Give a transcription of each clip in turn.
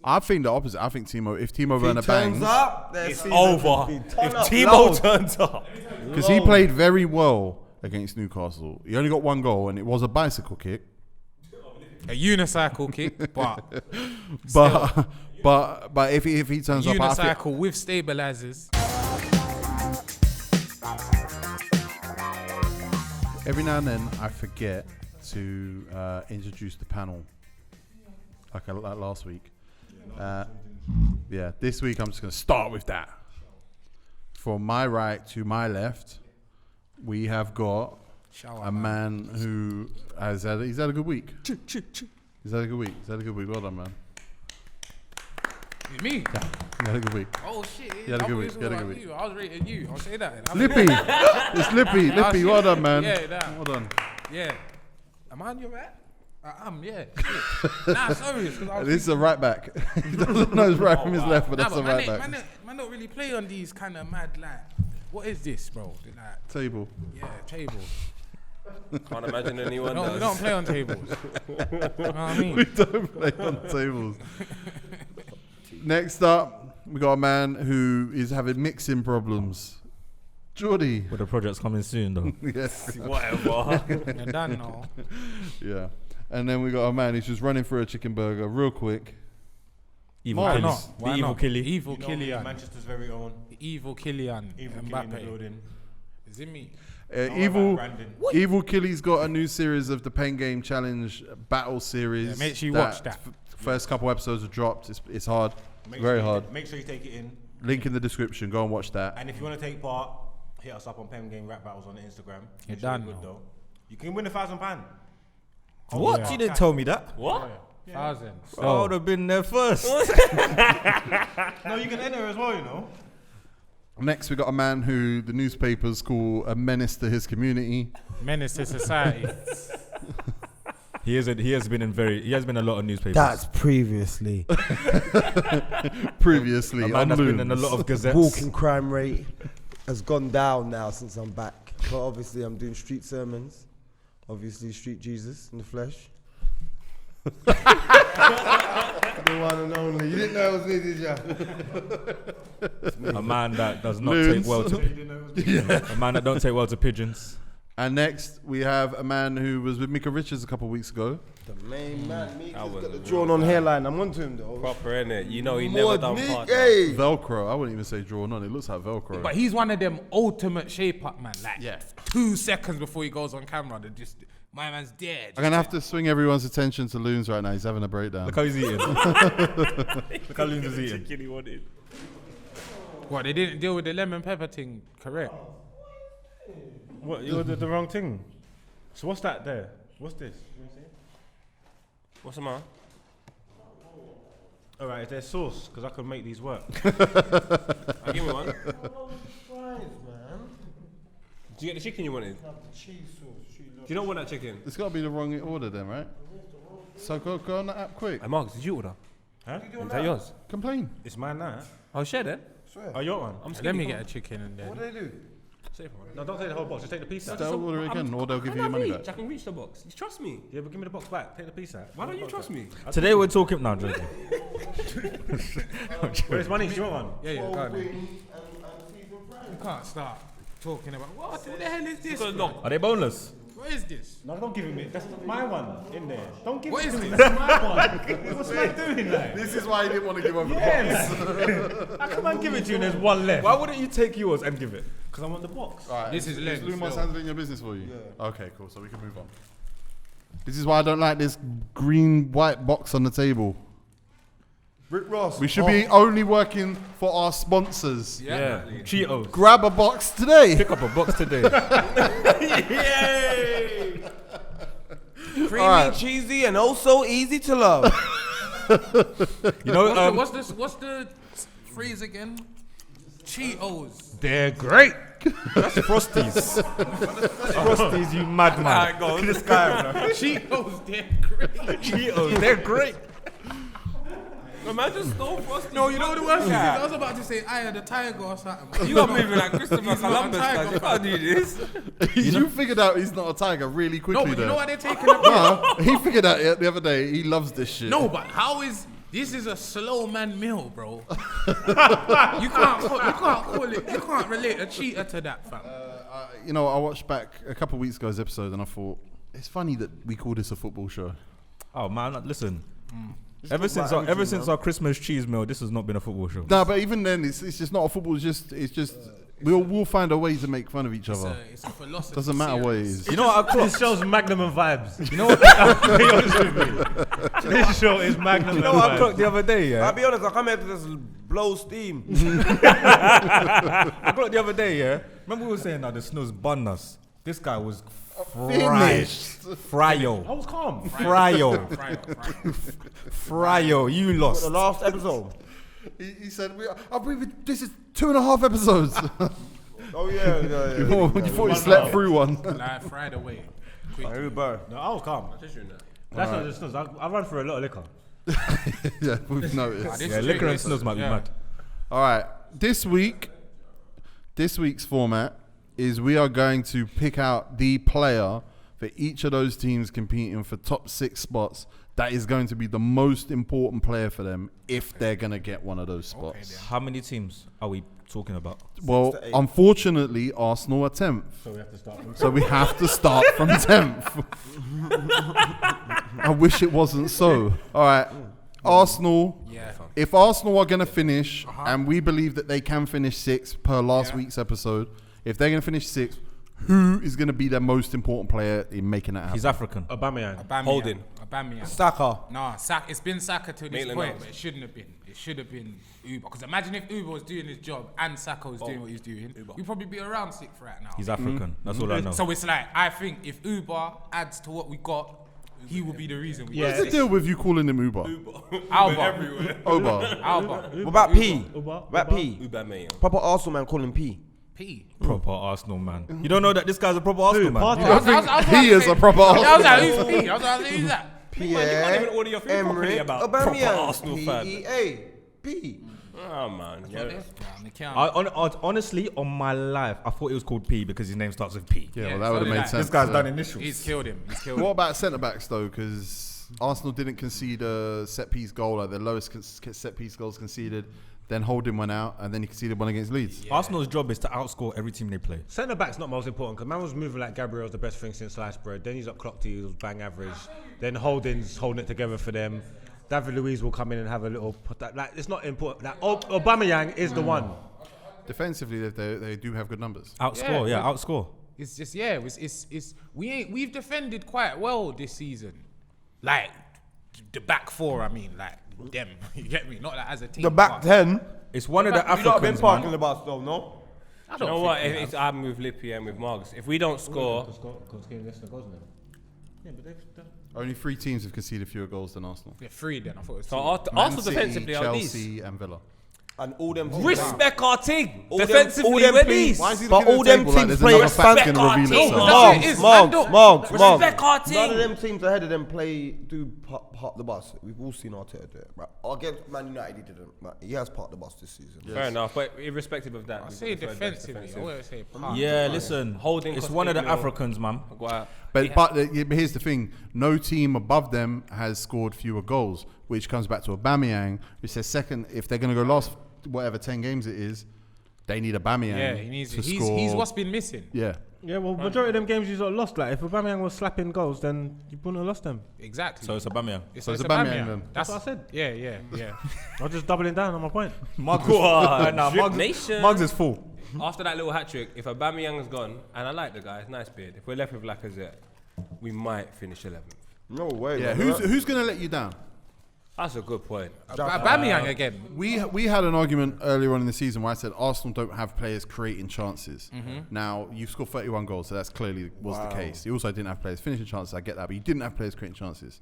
I think the opposite. I think if Timo Werner turns bangs, up, It's over. If Timo turns up. because he played very well against Newcastle. He only got one goal, and it was a bicycle kick. A unicycle kick, but But if he turns up, unicycle with stabilizers. every now and then I forget to introduce the panel, like last week. This week I'm just going to start with that. From my right to my left, we have got a man who he's had a good week. He's had a good week. Well done, man. Me? Yeah, he had a good week. Oh shit! He had a good week. I was rating you. I'll say that. Lippy, it's Lippy. Well done, man. Yeah, that. Well done. Yeah. Am I on your right? I am. Yeah. Nah, sorry. This is a right back. He doesn't know his right from his left, but that's a right back. Man don't really play on these kind of mad what is this, bro? Like, Table. yeah, table. Can't imagine anyone does. We don't play on tables. You know what I mean? We don't play on tables. Next up, we got a man who is having mixing problems. Geordie. Well, the project's coming soon, though. Yes. Whatever. You're done now. Yeah. And then we got a man who's just running for a chicken burger real quick. Evil Why Killy. not? The evil Killy. Evil Killian. Manchester's very own. The evil Killian. Evil Killy in the Mbappe. building. Is it me? Evil Killy's got a new series of the Pain Game Challenge battle series. Yeah, make sure you watch that. First couple episodes are dropped. It's hard. Very hard. Make sure you take it in. Link in the description. Go and watch that. And if you want to take part, hit us up on Pen Game Rap Battles on Instagram. You're done. Good, though. You can win £1,000. What? yeah. You didn't tell me that. What? Yeah. 1,000. I would have been there first. No, you can enter as well, you know. Next, we got a man who the newspapers call a menace to his community. Menace to society. He has been in a lot of newspapers. That's previously. Previously, a man that's been in a lot of gazettes. Walking crime rate has gone down now since I'm back. But obviously I'm doing street sermons. Obviously street Jesus in the flesh. The one and only. You didn't know it was me, did you? A man that does not take well to a man that don't take well to pigeons. And next, we have a man who was with Mika Richards a couple of weeks ago. The main man, Mika's was got the a drawn on hairline. I'm onto him though. Proper, innit? You know he More never done Nick, part. hey. Velcro. I wouldn't even say drawn on. It looks like Velcro. But he's one of them ultimate shape up man. Like Yeah. 2 seconds before he goes on camera, my man's dead. I'm going to have to swing everyone's attention to Loons right now. He's having a breakdown. Look how he's eating. Look how Loons is eating. Chicken he wanted. What, they didn't deal with the lemon pepper thing, correct? What? You ordered the wrong thing. So what's that there? What's this? What's the matter? All right, is there sauce? Because I can make these work. I'll give me one. Fries, man. Did you get the chicken you wanted? Cheese sauce. Do you not want that chicken? It's got to be the wrong order then, right? So go on the app quick. Hey, Mark, did you order? Huh? Is that yours? Complain. It's mine now. I'll share then. Oh, your one? Let me get a chicken and then. What do they do? No, don't take the whole box. Just take the piece out. They'll order it again, or they'll give you your money back. I can reach the box. You trust me? Yeah, but give me the box back. Take the piece out. Why don't you trust me? Today we're talking. No, I'm joking. Where's money? Do you want one? Yeah, go on. And You seasoned fries. can't start talking about what the hell is this? Because bro? look, Are they boneless? What is this? No, don't give it me. That's my one in there. Don't give What it is to me. this? That's my one. What's man doing like? This is why he didn't want to give up the box. Yes. How come I give it to you and there's one left? Why wouldn't you take yours and give it? Because I want the box. All right. This is Len, Lumos Phil. handling your business for you? Yeah. Okay, cool. So we can move on. This is why I don't like this green-white box on the table. Rick Ross. We should be only working for our sponsors. Yeah. Cheetos. Grab a box today. Pick up a box today. yay! creamy, Alright. cheesy, and oh so easy to love. You know, What's the phrase again? Cheetos. they're great. That's Frosties. Frosties, you madman. Alright, go on. Look at this guy, bro. Cheetos, they're great. Cheetos, they're great. No, man, just stole Frosty. No, you know what the worst thing is? I was about to say Eye of the Tiger or something. You are moving like Christopher He's not a Columbus, tiger, man. You can't do this. You figured out he's not a tiger really quickly. No, but you though. know why they're taking a Nah, he figured out it the other day. He loves this shit. No, but how is This is a slow man meal, bro. You can't call it. You can't relate a cheater to that, fam. You know, I watched back a couple of weeks ago's episode and I thought it's funny that we call this a football show. Oh man, listen. Ever since our Christmas cheese meal, this has not been a football show. No, but even then, it's just not a football. It's just we'll find a way to make fun of each other. It's a philosophy. Doesn't matter what it is. You know what? This show's Magnum and vibes. You know what? I'll be honest with you. This show is Magnum You know and what I vibes. clocked the other day, yeah? I'll be honest, I come here to just blow steam. I clocked the other day, yeah? Remember we were saying that the snow's bun us? This guy was Finished. Fryo. I was calm. Fryo. Fryo, you The lost. last episode. He said, "I believe this is 2.5 episodes." Oh yeah. You thought you slept through one. Like fried away. Who bro? No, I was calm. That's not just snooze. I run through a lot of liquor. Yeah, we've noticed. This Yeah, is liquor and tricky. snooze might be Yeah. mad. All right, this week's format is we are going to pick out the player for each of those teams competing for top 6 spots that is going to be the most important player for them if they're going to get one of those spots. How many teams are we talking about? Well, 6 to 8. unfortunately, Arsenal are 10th. So we have to start from So we have to start from 10th. I wish it wasn't so. All right. Arsenal. Yeah. If Arsenal are going to finish, and we believe that they can finish 6th per last week's episode, if they're going to finish 6th, who is going to be their most important player in making that happen? He's African. Aubameyang. Holding. Aubameyang. Saka. No, it's been Saka to this Maitland point, Niles. but it shouldn't have been. It should have been Uber. Because imagine if Uber was doing his job and Saka was doing what he's doing, we'd probably be around 6th right now. He's African. That's all I know. So it's like, I think if Uber adds to what we got, he will be the reason we What's the deal with you calling him Uber? Alba. Oba. Alba. What about P? Uber. What about P? Aubameyang. Proper Arsenal man calling P. P. Proper Arsenal man. You don't know that this guy's a proper Arsenal man? Partey. I was about He to is say- a proper I was Arsenal like, who's P? I was like, who's that? P. Man, you can't even order your food properly Emirates, about proper Aubameyang. Arsenal fan. P-E-A. P. Oh man. Yeah. Honestly, on my life, I thought it was called P because his name starts with P. Yeah, well, Yeah, that so would have did made I. sense. This guy's to- done initials. He's killed him. What about centre backs though? Because Arsenal didn't concede a set piece goal, like their lowest set piece goals conceded. Then Holding went out, and then he conceded one against Leeds. Arsenal's job is to outscore every team they play. Centre back's not most important because man was moving like Gabriel's the best thing since sliced bread. Then he's up clocked, he was bang average. Then Holding's holding it together for them. David Luiz will come in and have a little. Like it's not important. Like Aubameyang is the one. Defensively, they do have good numbers. Outscore, Yeah. outscore. It's just we've defended quite well this season. Like the back 4, I mean, like them. You get me? Not like as a team. The back but 10. It's one of the You not been Africans, parking man. the bus though, no? I You don't know think what? we It's, have. I'm with Lippy and with Moggs. If we don't score, Because Leicester goes now. Yeah, but they've Only 3 teams have conceded fewer goals than Arsenal. Yeah, 3 then. I thought it was 2. so Arsenal defensively are these. Chelsea, and Villa. And all them teams. Respect our team. All them- Defensively, all them we're teams- these. Why is he But looking at all the them table like teams there's play another fact expand- gonna reveal Respect itself? our That's it, Mugs, is. Mugs. Respect our None of team. them teams ahead of them do park the bus. We've all seen Arteta do it. Right? Against Man United, he didn't. Right? He has parked the bus this season. Fair enough, but irrespective of that, I we've say got the third best defensively. I always say part. Yeah, listen. Holding It's cost one of the 8 mil. Africans, man. Go out. But here's the thing: no team above them has scored fewer goals, which comes back to Aubameyang, which says second. If they're going to go last, whatever 10 games it is, they need Aubameyang. Yeah, he needs. to He's score. what's been missing. Yeah. Yeah, well, majority of them games you sort of lost. Like if Aubameyang was slapping goals, then you wouldn't have lost them. Exactly. So it's Aubameyang. So it's Aubameyang then. That's what I said. Yeah. I'm just doubling down on my point. Mugs Drip Nation. Mugs is full. After that little hat trick, if Aubameyang's gone, and I like the guy, it's nice beard. If we're left with Lacazette, we might finish 11th. No way. Yeah. man. Who's going to let you down? That's a good point. Aubameyang again. We had an argument earlier on in the season where I said Arsenal don't have players creating chances. Now, you've scored 31 goals, so that's clearly was the case. You also didn't have players finishing chances, I get that, but you didn't have players creating chances.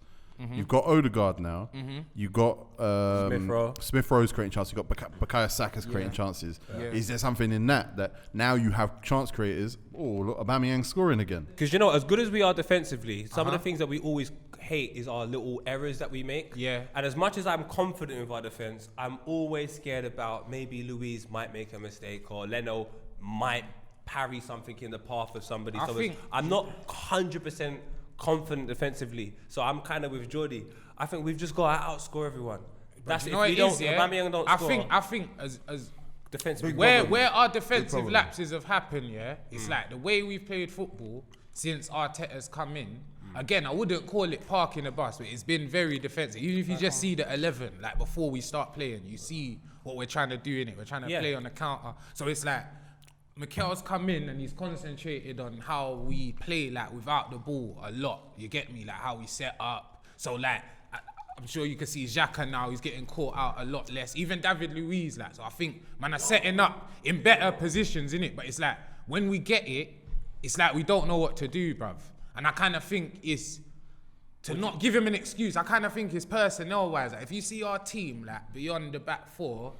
You've got Odegaard now. You've got Smith-Rowe. Smith-Rowe's creating chances. You've got Bukayo Saka's creating chances. Is there something in that now you have chance creators? Oh, look, Aubameyang scoring again. Because you know, as good as we are defensively, some of the things that we always hate is our little errors that we make. Yeah. And as much as I'm confident with our defense, I'm always scared about maybe Luiz might make a mistake or Leno might parry something in the path of somebody. I So think- I'm not 100% confident defensively. So I'm kind of with Jordy. I think we've just got to outscore everyone. That's You if know what we it don't. is, yeah? Aubameyang don't I score. think as defensive. where our defensive problem. lapses have happened, yeah, it's like the way we've played football since Arteta's come in. Again, I wouldn't call it parking the bus, but it's been very defensive. Even if you just see the 11, like before we start playing, you see what we're trying to do in it. We're trying to play on the counter. So it's like Mikel's come in and he's concentrated on how we play like without the ball a lot. You get me? Like how we set up. So like I'm sure you can see Xhaka now, he's getting caught out a lot less. Even David Luiz, like, so I think man are setting up in better positions, innit? But it's like when we get it, it's like we don't know what to do, bruv. And I kind of think it's to not give him an excuse. I kind of think it's personnel-wise. Like, if you see our team like beyond the back four,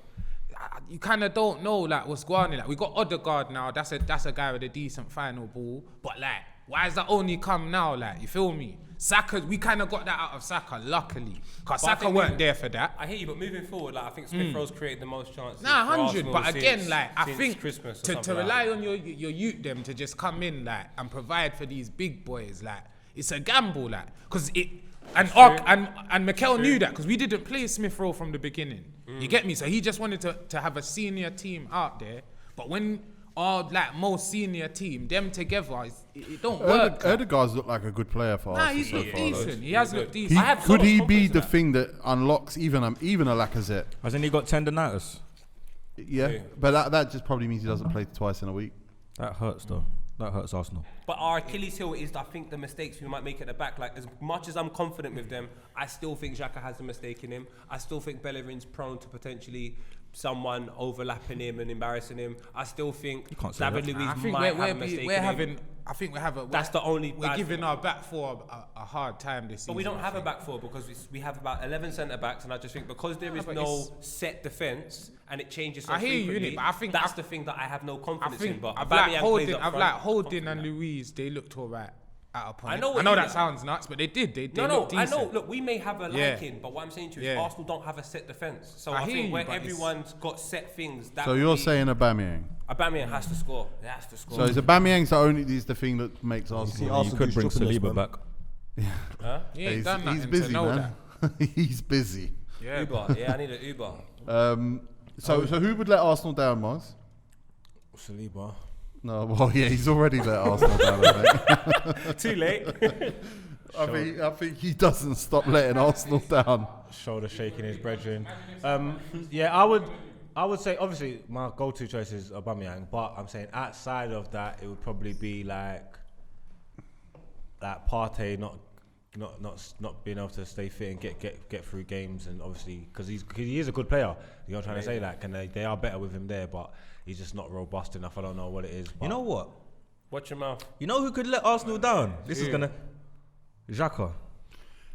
you kind of don't know like what's going on. Like we got Odegaard now. That's a guy with a decent final ball. But like, why has that only come now? Like, you feel me? Saka, we kind of got that out of Saka, luckily, because Saka weren't there for that. I hear you, but moving forward, like I think Smith Rowe's created the most chances. Nah, for 100. Arsenal But again, since- like I since think Christmas or to something rely like on your youth them to just come in like and provide for these big boys, like it's a gamble, like because it. And Mikel knew that because we didn't play Smith Rowe from the beginning. You get me? So he just wanted to have a senior team out there. But when our like most senior team, them together, it don't work. Odegaard's looked like a good player for Nah, Arsenal he's so looked far. though. decent. He has looked decent. I have so Could much he be confidence in the that. thing that unlocks even a Lacazette? Hasn't he got tendonitis? Yeah, but that just probably means he doesn't play twice in a week. That hurts though. That hurts Arsenal. But our Achilles heel is, I think, the mistakes we might make at the back. Like, as much as I'm confident with them, I still think Xhaka has a mistake in him. I still think Bellerin's prone to potentially someone overlapping him and embarrassing him. I still think can't say David that. Luiz I think might have a mistake we're in having. him. I think we have a. That's the only We're bad giving thing. our back four a hard time this season. But we don't have a back four because we have about 11 centre backs, and I just think because there is but no set defence and it changes so I hear you, frequently, innit, but I think that's the thing that I have no I confidence in. think But I've like Aubameyang plays up Holding front. and Louise. They looked alright at a point. I know what I know you that mean. sounds nuts, but they did. They No, looked I decent. know. Look, we may have a Yeah. liking, but what I'm saying to you Yeah. is Arsenal don't have a set defence. So I I hear think you, where but it's- everyone's got set things. That So would you're be- saying Aubameyang? Aubameyang has to score. He has to score. So is Aubameyang's the thing that makes Arsenal? Arsenal You could do bring stripping us, Saliba man. back. Huh? He ain't He's, done nothing he's busy, to know man. He's busy. that. Yeah. Uber. Yeah, I need an Uber. So who would let Arsenal down, Mars? Saliba. No, well, yeah, he's already let Arsenal down. I think. Too late. I think he doesn't stop letting Arsenal down. Shoulder shaking his brethren. Yeah, I would say obviously my go-to choice is Aubameyang, but I'm saying outside of that, it would probably be like Partey not being able to stay fit and get through games, and obviously because he is a good player. You know what I'm trying to say, like, and they are better with him there, but he's just not robust enough. I don't know what it is. But You know what? Watch your mouth. You know who could let Arsenal down? This is gonna Xhaka.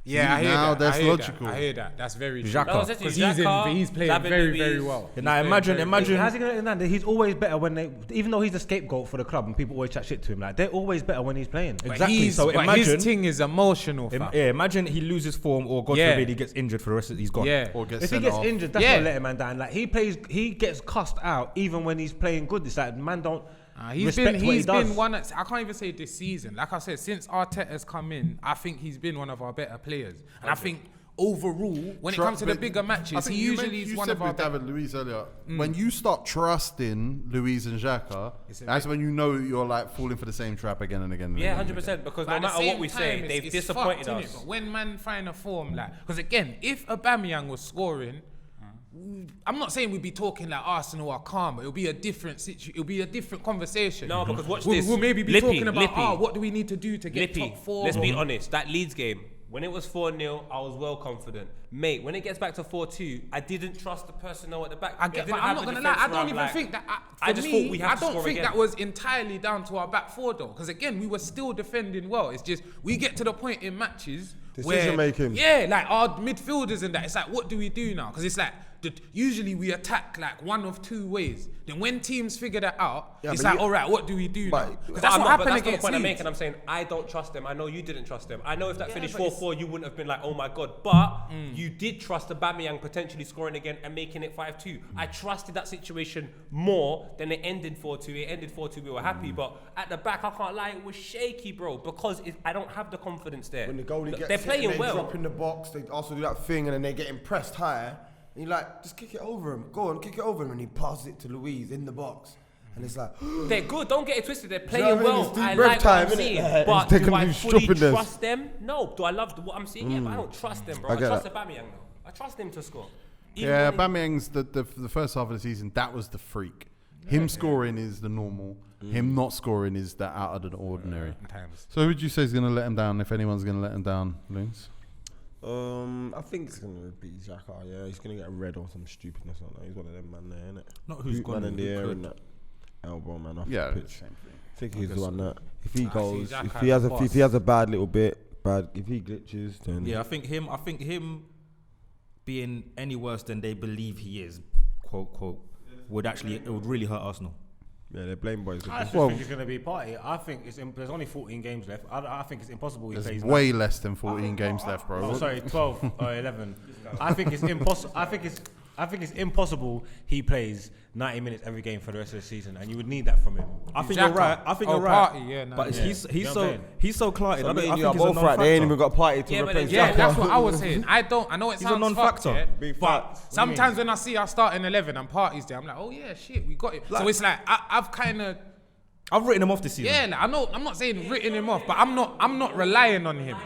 Yeah, I hear Now that. that's I hear logical. That. I hear that. That's very true. Xhaka. That was it. Because Xhaka, he's playing David very, Luiz. very well. Now imagine. how's he gonna land? He's always better when even though he's the scapegoat for the club and people always chat shit to him, like they're always better when he's playing. But Exactly. So imagine. his thing is emotional. Fam. Yeah, imagine he loses form, or God Yeah. forbid he gets injured for the rest of. He's gone. Yeah. Or gets If he sent gets off. injured, that's Yeah. not letting man down. Like he gets cussed out even when he's playing good. It's like man don't He's respect what he does. been one. I can't even say this season. Like I said, since Arteta's come in, I think he's been one of our better players. And I think overall, when it comes to the bigger I matches, think he you usually is one said of our with better. David Luiz earlier. When you start trusting Luiz and Xhaka, that's when you know you're like falling for the same trap again and again. And Yeah, again. 100%. Because But no at the matter what same we time, say, it's- they've it's disappointed fucked, innit? us. But when man find a form, like, because again, if Aubameyang was scoring, I'm not saying we'd be talking like Arsenal are calm, but it'll be a different it'll be a different conversation. No, because watch we'll, this. We'll maybe be Lippy, talking about, Lippy. what do we need to do to get Lippy, top four? let's be honest. That Leeds game, when it was 4-0, I was well confident. Mate, when it gets back to 4-2, I didn't trust the personnel at the back. I They get, didn't but I'm have not the gonna lie. I defence don't around, even like- think that. I just thought we had I to don't score think again. that was entirely down to our back four though, because again, we were still defending well. It's just we get to the point in matches Decision where, making. yeah, like our midfielders and that. It's like, what do we do now? Because it's like usually we attack like one of two ways. Then when teams figure that out, Yeah, it's but like, you- all right, what do we do but- now? Because But that's I'm what not- but happened that's not the against point I'm Leeds. making. I'm saying I don't trust them. I know you didn't trust them. I know if that finished but it's- 4-4, you wouldn't have been like, oh my god. But you did trust Aubameyang potentially scoring again and making it 5-2. I trusted that situation more than it ended 4-2. It ended 4-2. We were happy, but at the back, I can't lie, it was shaky, bro. Because I don't have the confidence there. When the goalie Look, gets they're it playing and they well. drop in the box, they also do that thing and then they get impressed higher. And you're like, just kick it over him. Go on, kick it over him. And he passes it to Louise in the box. And it's like, They're good. Don't get it twisted. They're you playing know what I mean? well. It's deep I breath like time, what I'm innit? seeing. Yeah, But it's taking do I these fully stupidness. trust them? No. Do I love what I'm seeing? Yeah, but I don't trust them, bro. I get trust that. Aubameyang, though. I trust him to score. Even Yeah, when he- Aubameyang's the first half of the season. That was the freak. Him scoring is the normal. Him not scoring is the out of the ordinary. So who would you say is going to let him down? If anyone's going to let him down, Loons? I think it's gonna be Xhaka. Yeah, he's gonna get a red or some stupidness like that. He's one of them man there, isn't it? Not who's Boot gone man in the who air could. and that elbow man off Yeah, the pitch. same thing. I think he's the one that if he goes, Xhaka if he has as a a if he has a bad little bit, if he glitches, then Yeah, I think him being any worse than they believe he is, quote quote, it would really hurt Arsenal. yeah, they're blame boys. I just Well- think it's going to be party. I think there's only 14 games left. I think it's impossible he There's plays. way less than 14 games left, bro. Oh, sorry, 12 or 11. I think it's impossible. I think it's impossible he plays 90 minutes every game for the rest of the season, and you would need that from him. I think you're right. I think you're right. Party, yeah, no, But yeah. he's You know what I'm saying? he's so clotted. So I me think and you are he's a both right. They ain't even non-factor. got party to Yeah, but replace. Yeah, Xhaka. that's what I was saying. I know it He's a sounds non-factor. fucked, yeah, Big but facts. sometimes when I see our starting 11 and parties there, I'm like, oh yeah, shit, we got it. So it's like I've kind of I've written him off this season. like, I know I'm not saying written him off, but I'm not relying on him.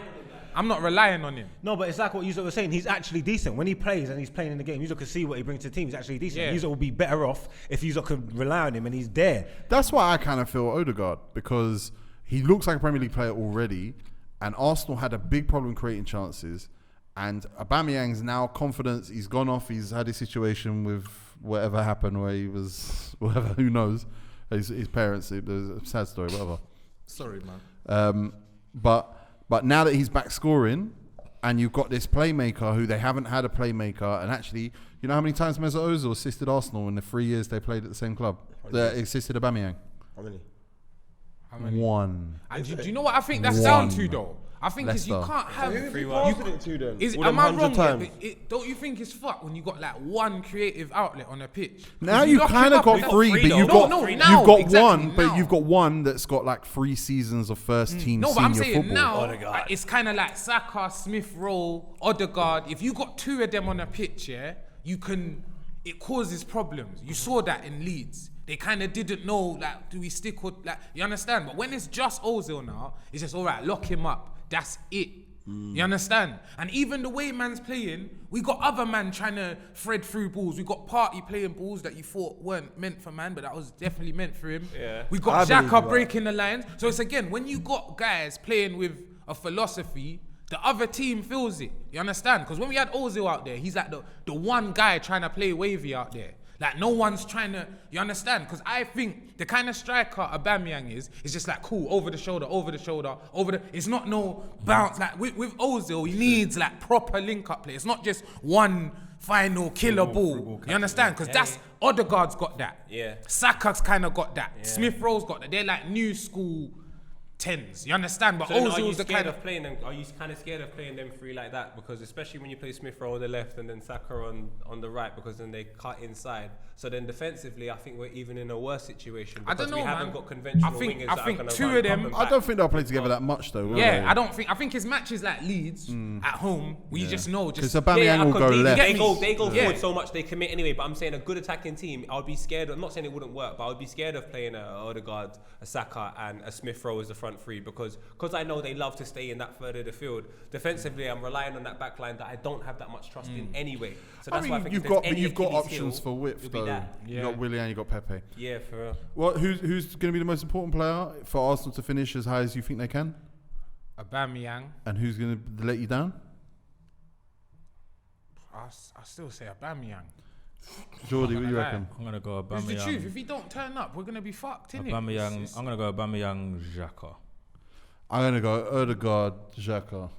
I'm not relying on him. No, but it's like what you were saying. He's actually decent when he plays and he's playing in the game. You can see what he brings to the team. He's actually decent. Yeah. You will be better off if you could rely on him and he's there. That's why I kind of feel Odegaard, because he looks like a Premier League player already, and Arsenal had a big problem creating chances. And Aubameyang's now confidence. He's gone off. He's had a situation with whatever happened where he was, whatever, who knows, his parents. It was a sad story, whatever. Sorry, man. But now that he's back scoring, and you've got this playmaker who they haven't had a playmaker, and actually, you know how many times Mesut Ozil assisted Arsenal in the 3 years they played at the same club? They assisted Aubameyang. How many? One. And do you know what I think that's down to One. though? I think is you Leicester. can't have. Who he passed it to then? Is, All them am I 100 wrong? times? Don't you think it's fucked when you got like one creative outlet on a pitch? 'Cause Now you lock him kind of up got and- three, three but though. you've No, got no, you've now, got exactly, one, but now. you've got one that's got like 3 seasons of first team No, but I'm senior saying football. now it's kind of like Saka, Smith Rowe, Odegaard. If you got 2 of them on a pitch, yeah, it causes problems. You saw that in Leeds. They kind of didn't know, like, do we stick with, like, you understand? But when it's just Ozil now, it's just, all right, lock him up. That's it. You understand? And even the way man's playing, we got other man trying to thread through balls. We got Party playing balls that you thought weren't meant for man, but that was definitely meant for him. Yeah. We got I believe Xhaka you, breaking the lines. So it's again, when you got guys playing with a philosophy, the other team feels it. You understand? Because when we had Ozil out there, he's like the one guy trying to play wavy out there. Like no one's trying to, you understand? Because I think the kind of striker Aubameyang is just like cool, over the shoulder, it's not no bounce. Like with Ozil, he needs like proper link up play. It's not just one final killer ball. You understand? Because that's, Odegaard's got that. Yeah. Saka's kind of got that. Yeah. Smith Rowe's got that. They're like new school 10s. You understand? But So then are you Ozil's the scared kind of playing them? Are you kind of scared of playing them three like that? Because especially when you play Smith Rowe on the left and then Saka on the right, because then they cut inside. So then defensively, I think we're even in a worse situation. I don't because know, we man. haven't got conventional I think wingers that are gonna 2 run of them- pump and I back. don't think they'll play together that much though. will Yeah, they? I think his matches like Leeds at home, we just know. Because Just Aubameyang will go completely- left. They go Yeah. forward so much they commit anyway. But I'm saying a good attacking team, I would be scared. I'm not saying it wouldn't work, but I would be scared of playing a Odegaard, a Saka, and a Smith Rowe as the front three because I know they love to stay in that third of the field. Defensively, I'm relying on that back line that I don't have that much trust in anyway. So I that's why I mean, think you've if there's got any you've got Achilles options heel, for width it'll be though. that. You got Willian, you got Pepe. Yeah, for real. Well, who's going to be the most important player for Arsenal to finish as high as you think they can, Aubameyang. and who's going to let you down? I still say Aubameyang. Jordy, what do you lie. reckon? I'm gonna go It's the truth. Aubameyang. If he don't turn up, we're gonna be fucked, innit? Aubameyang. I'm gonna go Aubameyang, Xhaka. I'm going to go Odegaard, Xhaka.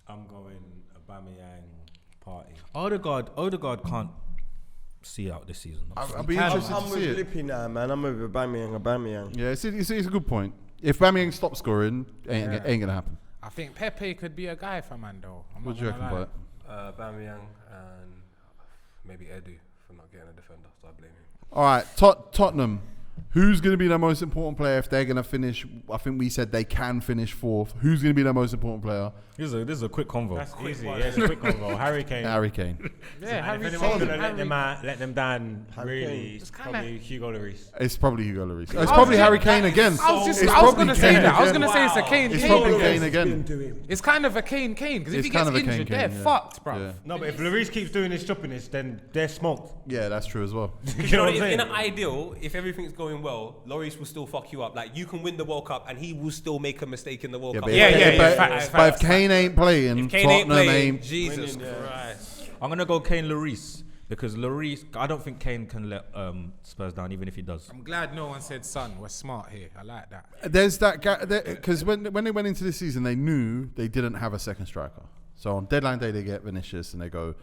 I'm going Aubameyang, Party. Odegaard can't see out this season. I'll be He can, interested I'm to with see it. Lippy now, man. I'm with Aubameyang. Yeah, it's a good point. If Aubameyang stops scoring, ain't going to happen. I think Pepe could be a guy for man though. What do you reckon, Bert? Aubameyang and maybe Edu for not getting a defender, so I blame him. All right, Tottenham. Who's going to be their most important player if they're going to finish? I think we said they can finish 4th. Who's going to be their most important player? This is a quick convo. That's easy. Yeah, it's a quick convo. Harry Kane. Harry Kane. Yeah, And Harry if anyone's Kane. gonna let them down, Harry really, Kane. it's probably Hugo Lloris. It's probably Hugo Lloris. It's probably Harry Kane again. I was It's going probably to say Kane that. I was again. going to say it's a Kane. It's Kane. probably Kane again. It's kind of a Kane because if It's he gets kind of a Kane, injured, they're yeah. fucked, bro. Yeah. No, but if Lloris keeps doing his choppiness, then they're smoked. Yeah, that's true as well. You know what I'm in saying? an ideal, if everything's going well, Lloris will still fuck you up. Like you can win the World Cup and he will still make a mistake in the World Cup. but Yeah, but if Kane ain't playing, If Kane ain't Tottenham playing, ain't. Jesus Christ. I'm gonna go Kane Lloris because Lloris. I don't think Kane can let Spurs down, even if he does. I'm glad no one said Son. We're smart here. I like that. There's that because when they went into this season, they knew they didn't have a second striker. So on deadline day, they get Vinicius and they go,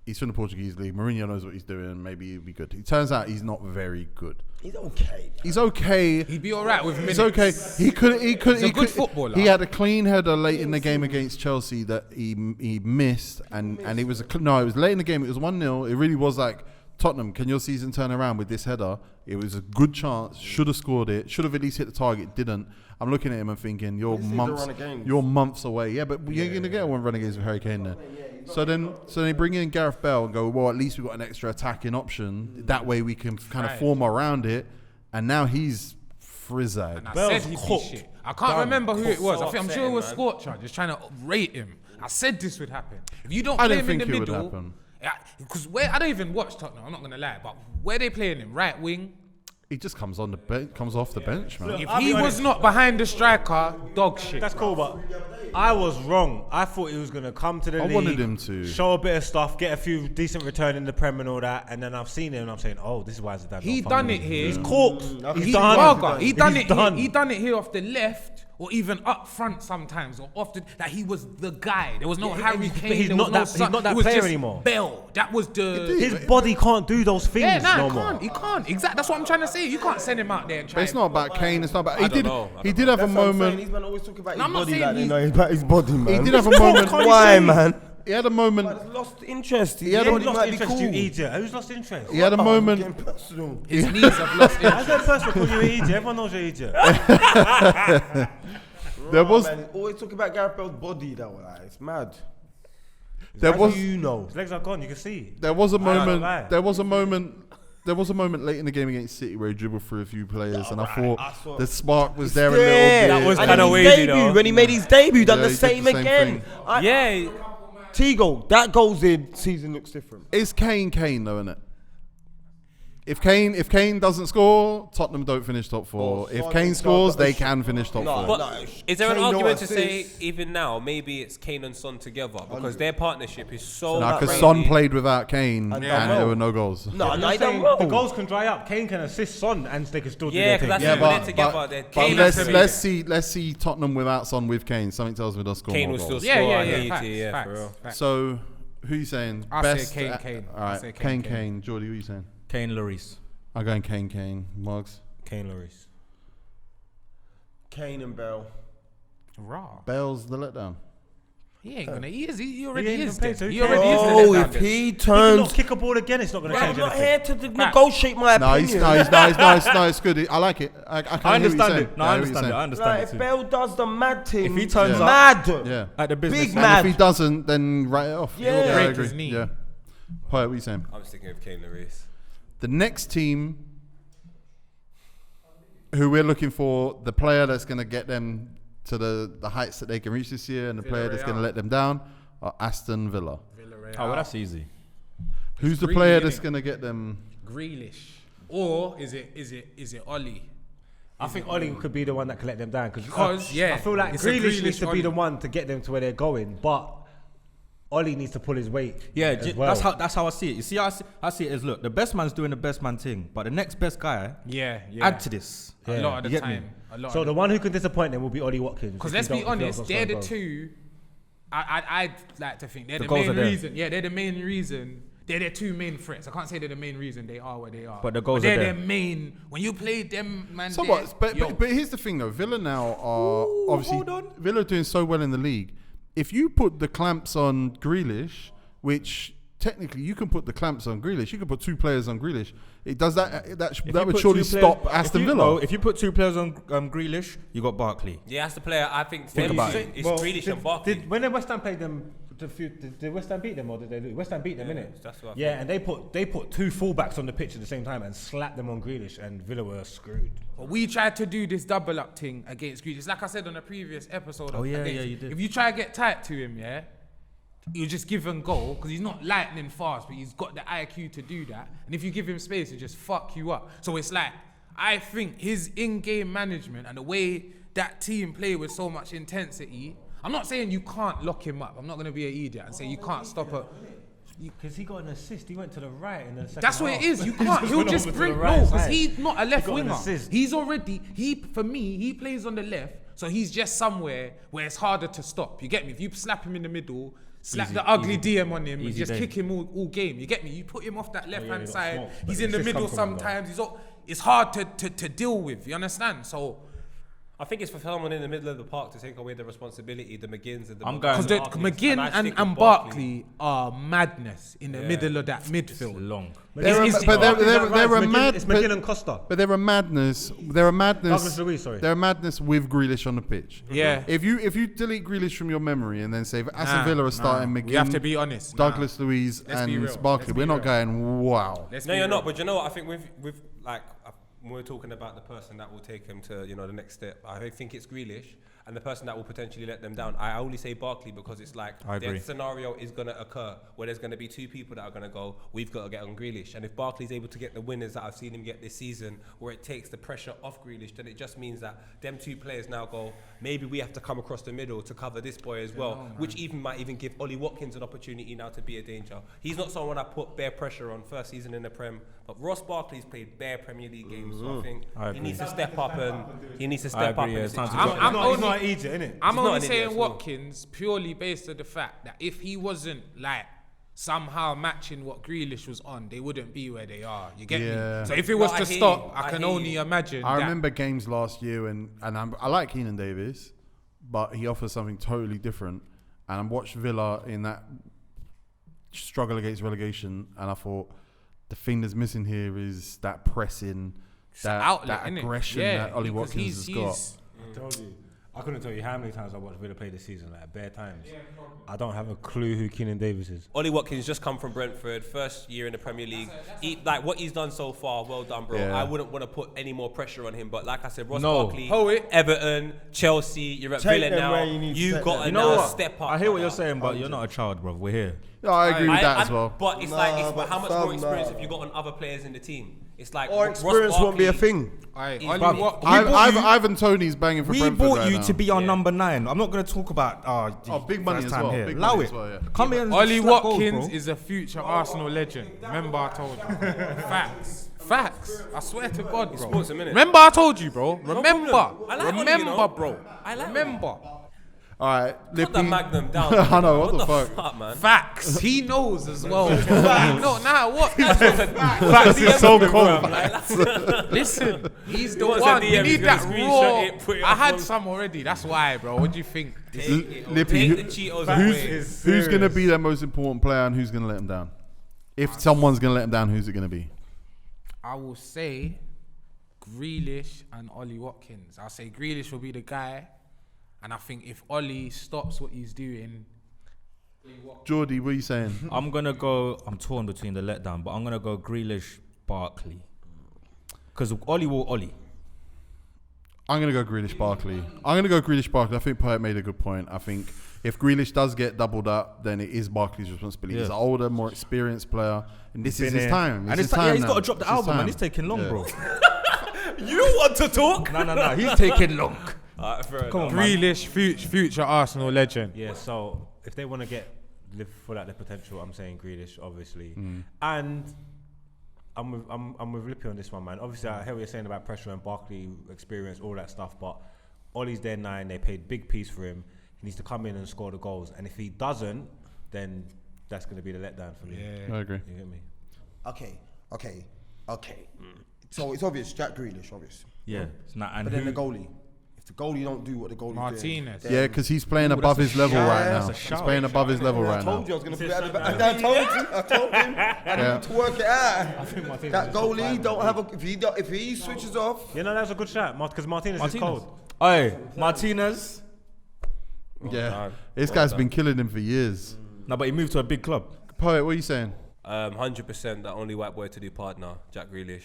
he's from the Portuguese league. Mourinho knows what he's doing. Maybe he'll be good. It turns out he's not very good. He's okay. He's okay. He'd be all right with minutes. He's okay. He could. He's a good footballer. He had a clean header late in the game against Chelsea that he missed, and it was it was late in the game. It was 1-0. It really was like, Tottenham, can your season turn around with this header? It was a good chance. Should have scored it. Should have at least hit the target. Didn't. I'm looking at him and thinking, you're months away. Yeah, but you're gonna get one run against with Harry Kane there. So they bring in Gareth Bale and go, well, at least we've got an extra attacking option. That way we can kind of form around it. And now he's frizzed. And I Bell's said he'd be cooked. shit. I can't remember who it was. So I'm sure it was upsetting, Scorcher, just trying to rate him. I said this would happen. If you don't I play didn't him in the think it would middle, happen. because I don't even watch Tottenham. I'm not gonna lie, but where they playing him, right wing. He just comes on the bench, comes off the bench, man. If I'll he be was honest. not behind the striker, dog shit. That's cool, but I was wrong. I thought he was going to come to the I league. wanted him to. Show a bit of stuff, get a few decent return in the Prem and all that, and then I've seen him and I'm saying, oh, this is why Zidane. He done it here. He's cooked. He He's done. Varga, he done He's it. done. He done it here off the left, or even up front sometimes, or off the. That he was the guy. There was no Yeah, Harry but Kane. he's there not was no that- he's Son. not that It was player just anymore. Bell. That was the. His body can't do those things Yeah, nah, no he more. can't. He can't. Exactly. That's what I'm trying to say. You can't send him out there and But try. it's not about Kane. It's not about. I don't know. He did have a moment. These men always talk about No, I'm his not body saying like they he- know about his body, man. He did have a moment. Why, man? He had a moment. He's lost interest. He had His a- body Lost might be interest, cool. you idiot. Who's lost interest? He had a Oh, moment. getting personal. His knees have lost How's interest. that person call you an idiot? Everyone knows you're an idiot. There was. Man, always talk about Gareth Bale's body, though. Like, it's mad. There How was. do you know? His legs are gone, you can see. There was a don't moment. lie. There was a moment. There was a moment late in the game against City where he dribbled through a few players, and I thought I saw- the spark was there a Yeah, little bit. That was and kinda then his wavy, debut, though. when he made his debut, done Yeah, the he did same the same again. thing. Yeah. Tigo, that goes in, season looks different. It's Kane though, isn't it? If Kane doesn't score, Tottenham don't finish top 4. Oh, If Son Kane and scores, Son- they can finish top No, 4. But is there an Kane no argument to say assists. even now maybe it's Kane and Son together because their partnership is so Nah, because crazy. Son played without Kane and done there well. were no goals. No, You're no, he saying done well. the goals can dry up. Kane can assist Son and they can still do Yeah, their 'cause thing. that's Yeah, when they're but, together. They're but Kane let's has to let's see Tottenham without Son with Kane. Something tells me they'll score Kane more will goals. still score. I need Facts, to, yeah, facts, for real. facts. So who you saying? I'll say Best, Kane. All I'll right, say Kane. Kane. Jordy, who you saying? Kane Lloris. I'm going Kane. Mugs. Kane Lloris. Kane and Bale. Raw. Bale's the letdown. He ain't gonna. He is. He already ain't is. even played, so He he already is. Oh, the if letdown he He turns... cannot kick a ball again, it's not going to I'm change not anything. here to negotiate my No, he's opinion. nice. No, it's good. I like it. I I hear what you're understand saying. it. No, Yeah, I hear what you're understand it. I saying. understand Like, it if too. Bale does the mad thing, If he turns Yeah. up mad. Yeah. at the business, Big end, man. And if he doesn't, then write it off. Yeah. I Break agree. his knee. Yeah. Poet, what are you saying? I'm sticking with Kane Lloris. The next team who we're looking for, the player that's going to get them to the heights that they can reach this year and the player that's going to let them down are Aston Villa. Oh, well, that's easy. Who's the greedy, player innit? that's going to get them? Grealish, or is it Oli? I think Ollie could be the one that can let them down Because, yeah, I feel like it's a Grealish needs to Grealish be the Ollie. one to get them to where they're going, but Ollie needs to pull his weight. Yeah, as well. that's how I see it. You see, I see it as, look, the best man's doing the best man thing, but the next best guy Yeah. add to this. A lot of the You get me? time. A lot. So the one who can disappoint them will be Ollie Watkins. Because if let's he be don't- if he honest, don't they're score the goals. two. I'd like to think they're The the goals main are there. reason. Yeah, they're the main reason. They're their two main threats. I can't say they're the main reason they are where they are. But the goals they're are there. their main. When you play them, man. Somewhat, they're- yo, but here's the thing though. Villa now are obviously hold on. Villa are doing so well in the league. If you put the clamps on Grealish, which technically you can put the clamps on Grealish. You can put 2 players on Grealish. It does that. That If would you put surely 2 players- stop Aston if you- Villa. no, if you put 2 players on Grealish, you got Barkley. Yeah, that's the player. I think Think about it. it's Grealish and Barkley. When West Ham played them, did West Ham beat them or did they lose? West Ham beat them, innit? that's what I Yeah, and they put 2 fullbacks on the pitch at the same time and slapped them on Grealish, and Villa were screwed. But we tried to do this double up thing against Grealish. Like I said on a previous episode. Oh, yeah, against- you did. If you try to get tight to him, yeah, you just give him goal because he's not lightning fast, but he's got the IQ to do that. And if you give him space, he'll just fuck you up. So it's like, I think his in-game management and the way that team play with so much intensity. I'm not saying you can't lock him up. I'm not going to be an idiot and say you can't stop it. Because he got an assist, he went to the right in the second That's what half. it is. You can't. He'll went just over to bring the right because side. he's not a left He got an winger. assist. He's already for me. He plays on the left, so he's just somewhere where it's harder to stop. You get me? If you slap him in the middle, slap Easy- the ugly easy- DM on him, and easy just day. kick him all game. You get me? You put him off that left hand he got side. smoked, but He's the in the assist middle come from him, though. sometimes. It's hard to deal with. You understand? So. I think it's for someone in the middle of the park to take away the responsibility, the McGinns and the I'm going- Because Barkleys, McGinn I stick and with Barkley are madness in the Yeah. middle of that midfield. Long. They're a It's- mad. It's McGinn and Costa. But they're a madness. They're a madness. Douglas Luiz, sorry. They're a madness with Grealish on the pitch. Yeah. If you delete Grealish from your memory and then say Aston Villa are starting McGinn, We have to be honest. Douglas Luiz Let's be and real. Barkley, Let's we're be not real. going wow. Let's No, be you're real. not. But you know what? I think with like when we're talking about the person that will take him to the next step, I think it's Grealish. And the person that will potentially let them down. I only say Barkley because it's like I agree. that scenario is going to occur where there's going to be 2 people that are going to go, we've got to get on Grealish. And if Barkley's able to get the winners that I've seen him get this season, where it takes the pressure off Grealish, then it just means that them 2 players now go, maybe we have to come across the middle to cover this boy as well, which might even give Ollie Watkins an opportunity now to be a danger. He's not someone I put bare pressure on first season in the Prem, but Ross Barkley's played bare Premier League games, so I think I he agree. needs to step up and he needs to I step up. agree, yeah, in it's the time to situation. I'm He's only- not an idiot, innit? I'm He's not only an idiot saying at all. Watkins purely based on the fact that if he wasn't like somehow matching what Grealish was on, they wouldn't be where they are. You get Yeah. me? So if it was No, I to hear stop, you. I I can hear only you. imagine. I that- remember games last year, and I like Keenan Davis, but he offers something totally different. And I watched Villa in that struggle against relegation, and I thought the thing that's missing here is that pressing, that outlet, innit? aggression Yeah, that Ollie because Watkins has got. I told you. I couldn't tell you how many times I watched Villa play this season, like bare times. I don't have a clue who Keenan Davis is. Ollie Watkins just come from Brentford, first year in the Premier League. Like what he's done so far, well done, bro. Yeah. I wouldn't want to put any more pressure on him, but like I said, Ross No. Barkley, Poet. Everton, Chelsea, you're at Take Villa them now. where you need to You've take got them. to You know now what? step up. I hear what you're brother. saying, but you're not a child, bro. We're here. Yeah, I agree with that as well. But it's Nah, like, it's but how much fam, more experience nah. have you got on other players in the team? It's like Or Ross experience won't be a Barkley- thing. Aye, He's Ollie brought- Watkins. Ivan Toney's banging for We Brentford bought right you now. to be our number 9. I'm not going to talk about big money first as time well. here. Big Allow money it. as well, yeah. Come here and Ollie slap goals, Watkins bro. is a future Arsenal legend. Remember I told you. Facts. I swear to God, bro. sports a minute. Remember I told you, bro. Remember. problem. I like Ollie, you Remember, know. bro. I like Remember. All right, Put that Lippy. Magnum down. I know, what the the fuck? man? Facts. He knows as well. What? Facts is so cold. Listen, he's the wants a one. We DM, he's need gonna that screenshot raw. it, put it I up had on- some already. That's why, bro. What do you think? Lippy, Take the Cheetos who's away. going to be their most important player and who's going to let him down? If someone's going to let him down, who's it going to be? I will say Grealish and Ollie Watkins. I'll say Grealish will be the guy. And I think if Ollie stops what he's doing, Geordie, what are you saying? I'm torn between the letdown, but I'm going to go Grealish, Barkley. Because Ollie will Ollie. I'm going to go Grealish Barkley. I think Poet made a good point. I think if Grealish does get doubled up, then it is Barkley's responsibility. Yeah. He's an older, more experienced player. And this is Been his here. time. And It's it's his time he's now. got to drop the It's his album, time. man. He's taking long, Yeah. bro. You want to talk? No. He's taking long. Come on, man. Grealish, future Arsenal legend. Yeah, so if they want to live full out their potential, I'm saying Grealish, obviously. And I'm with Lippy on this one, man. Obviously, I hear what you're saying about pressure and Barkley experience, all that stuff, but Ollie's their 9, they paid big piece for him. He needs to come in and score the goals. And if he doesn't, then that's going to be the letdown for me. I agree. You get me? Okay. So it's obvious, Jack Grealish, obvious. Yeah. It's not, and But then who, the goalie. If the goalie don't do what the goalie's Martinez. doing, Yeah, because he's playing above that's his a level shout. right That's now. a He's shout. playing above his level I right told now. you I was going to put it at the back. I told him. I need to work it out. That goalie don't have a. If he switches off. You know, that's a good shot because Martinez is cold. Hey, Martinez. Yeah, this guy's been killing him for years. No, but he moved to a big club. Poet, what are you saying? 100% the only white boy to do partner, Jack Grealish,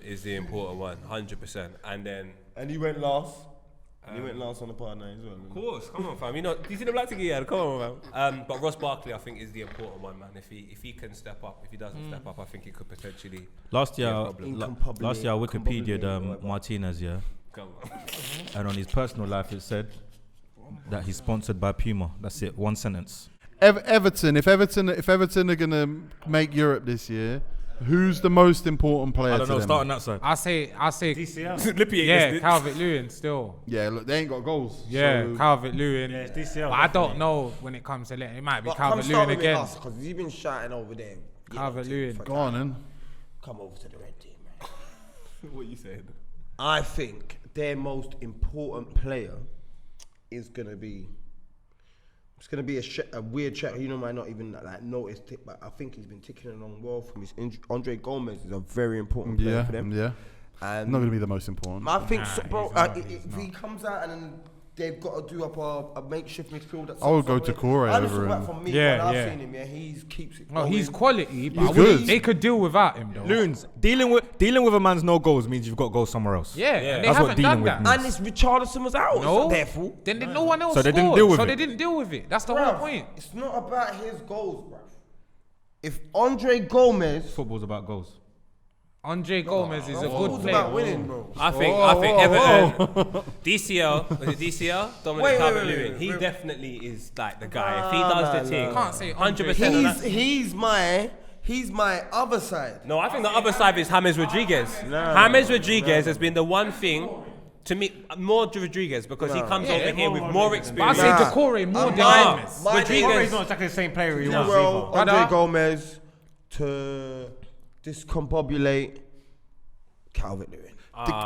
is the important one. 100%. And then. And he went last. And he went last on the partner as well. Of course, come on, fam. Do you see the black ticket? Yeah, come on, man. But Ross Barkley, I think, is the important one, man. If he can step up, if he doesn't step up, I think he could potentially. Last year, be a problem. last year, I Wikipedia'd Martinez, yeah. Come on. And on his personal life, it said that he's sponsored by Puma. That's it. One sentence. Everton. If Everton are gonna make Europe this year, who's the most important player? I don't to know. them? Start on that side. I say, DCL. Lippy ain't yeah, listed. Calvert-Lewin still. Yeah, look, they ain't got goals. Yeah, so Calvert-Lewin. Yeah, it's DCL. But I don't know when it comes to letting. It might be But come start Calvert-Lewin with again. because he's been shouting over there. Calvert-Lewin. go on, then. Come over to the red team, man. What you saying? I think their most important player is gonna be. It's gonna be a weird check. You know, might not even like noticed it, but I think he's been ticking along well from his injury. Andre Gomez is a very important player for them. Yeah. And Not gonna be the most important. I think, so, bro. If he comes out and then they've got to do up a makeshift midfield. That's I would go to Corey I just over feel him. like from me, Yeah, when I've yeah. seen him, he keeps it. No, going. he's quality, but He's I wouldn't- good. they could deal without him though. Loons, dealing with a man's no goals means you've got to go somewhere else. Yeah, and they That's what haven't dealing done with that. means. And it's Richarlison was out. No, Therefore, then no one else So they didn't scored, deal with so it. they didn't deal with it. That's the whole point. it's not about his goals, bro. If Andre Gomez, Football's about goals. Andre Gomez is a good it's player. about winning, bro. I think Everton, DCL, was it DCL? Dominic Calvert-Lewin. He definitely is like the guy. If he does the thing, Can't say Andre 100%. He's my other side. No, I think the other side is James Rodriguez. James Rodriguez has been the one thing to me more Rodriguez because he comes over here with more But I experience. say Decore more than James. Rodriguez. He's not exactly the same player he was. Well, either. Andre Gomez to discombobulate Calvert-Lewin.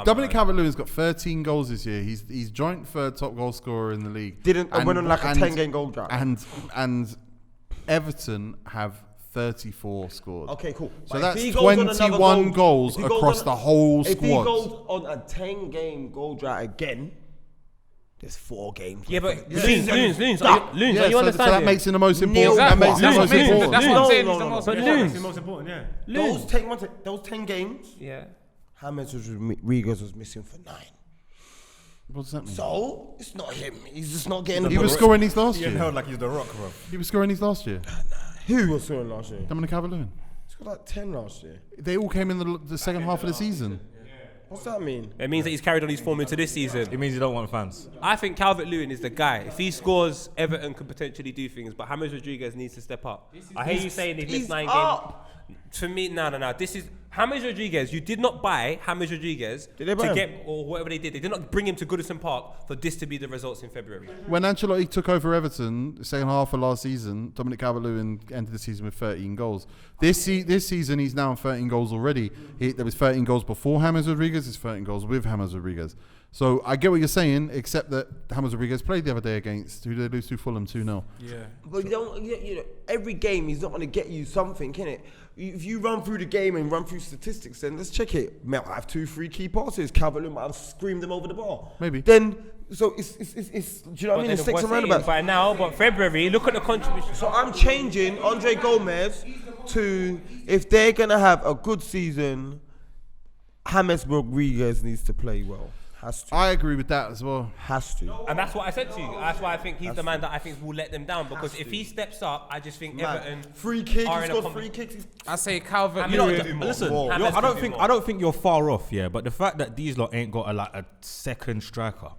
Dominic Calvert-Lewin's got 13 goals this year. He's joint third top goal scorer in the league. Went on like a 10-game goal drought. And Everton have 34 scored. Okay, cool. So But that's if he goes on another 21 goals if he goes across on- the whole If he squad. goes on a 10-game goal drought again, there's 4 games. Yeah, left. but Loons, are you Yeah, understanding? so that makes him the most important. Nil. That makes him the That's most what I mean. important. That's what I'm saying. No, He's the no, most no. important. That's the most important, yeah. Those 10 games, Yeah. James Rodriguez was missing for 9. What does that mean? So, it's not him. He's just not getting the He was ball. scoring these last year. held like he's the Rock, bro. He was scoring these last year. Who was scoring last year? Dominic Calvert-Lewin. He scored like 10 last year. They all came in the second half of the season. What's that mean? It means that he's carried on his form into this season. It means you don't want fans. I think Calvert-Lewin is the guy. If he scores, Everton could potentially do things, but James Rodriguez needs to step up. I hear you saying he's missed 9 up. games. For me, no. This is James Rodriguez. You did not buy James Rodriguez Did they buy to him? get, or whatever they did. They did not bring him to Goodison Park for this to be the results in February. When Ancelotti took over Everton, the second half of last season, Dominic Calvert-Lewin ended the season with 13 goals. This season, he's now on 13 goals already. There was 13 goals before James Rodriguez. There's 13 goals with James Rodriguez. So I get what you're saying, except that James Rodriguez played the other day against, who did they lose to? Fulham 2-0. Yeah. But you know, every game he's not going to get you something, can it? If you run through the game and run through statistics, then let's check it. Might have 2 free key passes. Calvert-Lewin might have screamed them over the bar. Maybe. Then, so it's do you know what I mean? It's sticks and What's roundabouts. by now, but February, look at the contribution. So I'm changing Andre Gomez to, if they're going to have a good season, James Rodriguez needs to play well. Has to. I agree with that as well. Has to. And that's what I said to you. That's why I think he's the man that I think will let them down. Because if he steps up, I just think Everton Free kick, are he's in a got free kicks. I say You know, Calvert-Lewin. Listen, More. James I could do more. don't think you're far off, yeah. But the fact that these lot ain't got a second striker.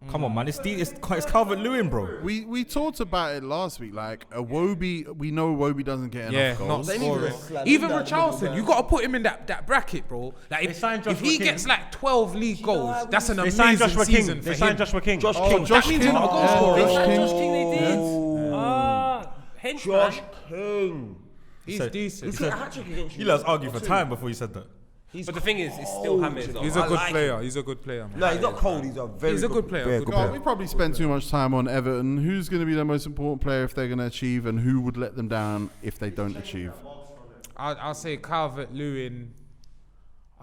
Come on, man. It's Calvert-Lewin, bro. We talked about it last week. Like Iwobi, we know Iwobi doesn't get enough Not goals. scoring. Even Richarlison, you got to put him in that bracket, bro. Like They signed if Joshua he King. gets like 12 league goals, that's an They signed amazing Joshua season King. for They signed him. Joshua King. Josh Oh, King. Josh That means King. you're not a goal scorer. Josh King they did. Henchman. Josh King. He's decent. He's got a hat-trick against you. You let us argue for time before you said that. But the thing is, it's still James. though. He's a I good like player. him. He's a good player, man. No, he's not cold. He's a very He's a good player, very good good God, player. we probably spent too much time on Everton. Who's going to be the most important player if they're going to achieve, and who would let them down if they don't achieve? I'll say Calvert-Lewin.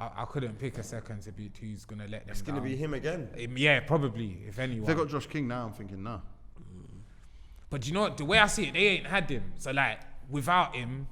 I couldn't pick a second to be who's going to let them It's down. going to be him again. Yeah, probably, if anyone. They got Josh King now. I'm thinking, nah. But you know what? The way I see it, they ain't had him. So, like, without him...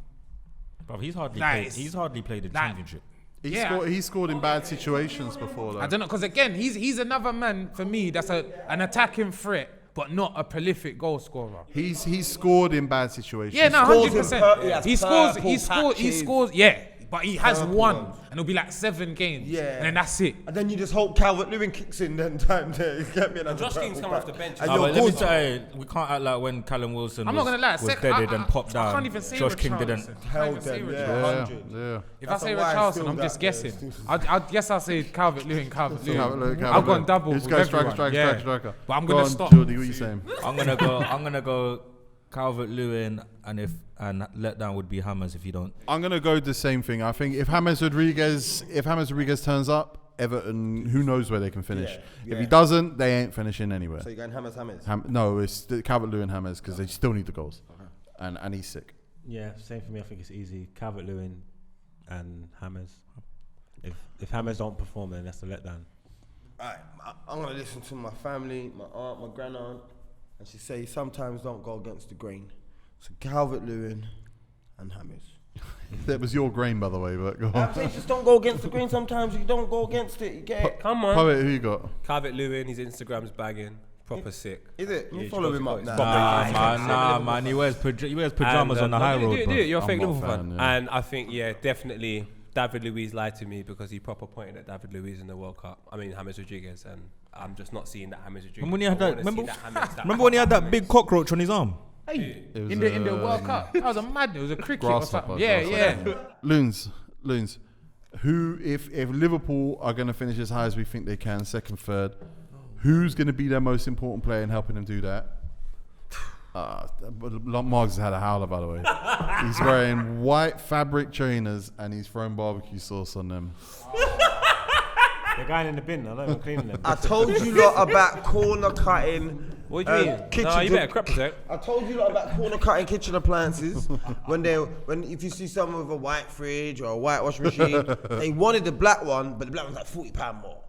Bro, he's hardly Like, played. it's- He's hardly played the like- championship. He scored in bad situations before, though. I don't know, because again, he's another man for me that's an attacking threat, but not a prolific goal scorer. He's scored in bad situations. Yeah, no, Scores in 100%. he has He purple scores, yeah. But he has Purple one, ones. and it'll be like 7 games. Yeah. And then that's it. And then you just hope Calvert-Lewin kicks in then time there. You get me? Josh King's coming off the bench. And Ah, you're but let me good. tell you, we can't act like when Callum Wilson I'm not was, gonna lie, was sec- deaded I- and popped I down. can't even say Josh King didn't. Richarlison. I can't Held even say them, Richarlison. yeah. Yeah, 100. yeah. If That's I say a wide Richarlison, still I'm that just there. guessing. I guess I'll say Calvert-Lewin. Calvert-Lewin. I've gone double Let's with go striker, everyone. striker. But I'm Go gonna on, stop. Jordy, what are you saying? I'm gonna go Calvert-Lewin, and let down would be Hammers if you don't. I'm gonna go the same thing. I think if James Rodriguez turns up, Everton, who knows where they can finish. Yeah, If he yeah. doesn't, they ain't finishing anywhere. So you're going Hammers. No, it's Calvert-Lewin Hammers because they still need the goals, and he's sick. Yeah, same for me. I think it's easy. Calvert-Lewin and Hammers. If Hammers don't perform, then that's a letdown. Alright, I'm going to listen to my family, my aunt, my grandaunt, and she say sometimes don't go against the grain. So Calvert-Lewin and Hammers. That was your grain, by the way, but go I'm on. saying just don't go against the grain sometimes. You don't go against it. You get it. Come on. Poet, who you got? Calvert-Lewin, his Instagram's bagging. Proper sick. Is it? You Yeah, follow you him got up it. now. Nah, man. He wears pajamas And, on the high road, do bro. it. You're a I'm fake not a Liverpool fan, fan. yeah. And I think, yeah, definitely David Luiz lied to me because he proper pointed at David Luiz in the World Cup. I mean, James Rodriguez, and I'm just not seeing that James Rodriguez. Remember when he had I that? wanna see James Remember when he had that big cockroach on his arm? Hey, It was, in the World Cup, that was a madness. It was a cricket or Grasshopper, something. Yeah, grasshopper. yeah. Loons. Who, if Liverpool are going to finish as high as we think they can, second, third, who's going to be their most important player in helping them do that? Margs has had a howler, by the way. He's wearing white fabric trainers and he's throwing barbecue sauce on them. They're going in the bin. I'm not even cleaning them. I told you lot about corner cutting. What do you mean? Kitchen No, you better crap protect. I told you lot about corner cutting kitchen appliances. If you see someone with a white fridge or a white washing machine, they wanted the black one, but the black one's like £40 more,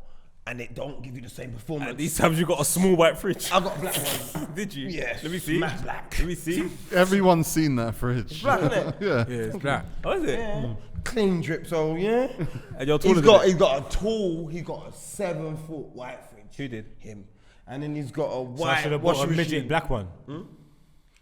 and it don't give you the same performance. These times you got a small white fridge. I got a black one. Did you? Yes. Let me see. Matte black. Let me see. Everyone's seen that fridge. Black, innit? Yeah. Yeah, it's black. Oh, is it? Yeah. Clean drip, so yeah. And you're taller He's than it. got a 7-foot white fridge. Who did? Him. And then he's got a So I white should have bought washing a midget machine. black one.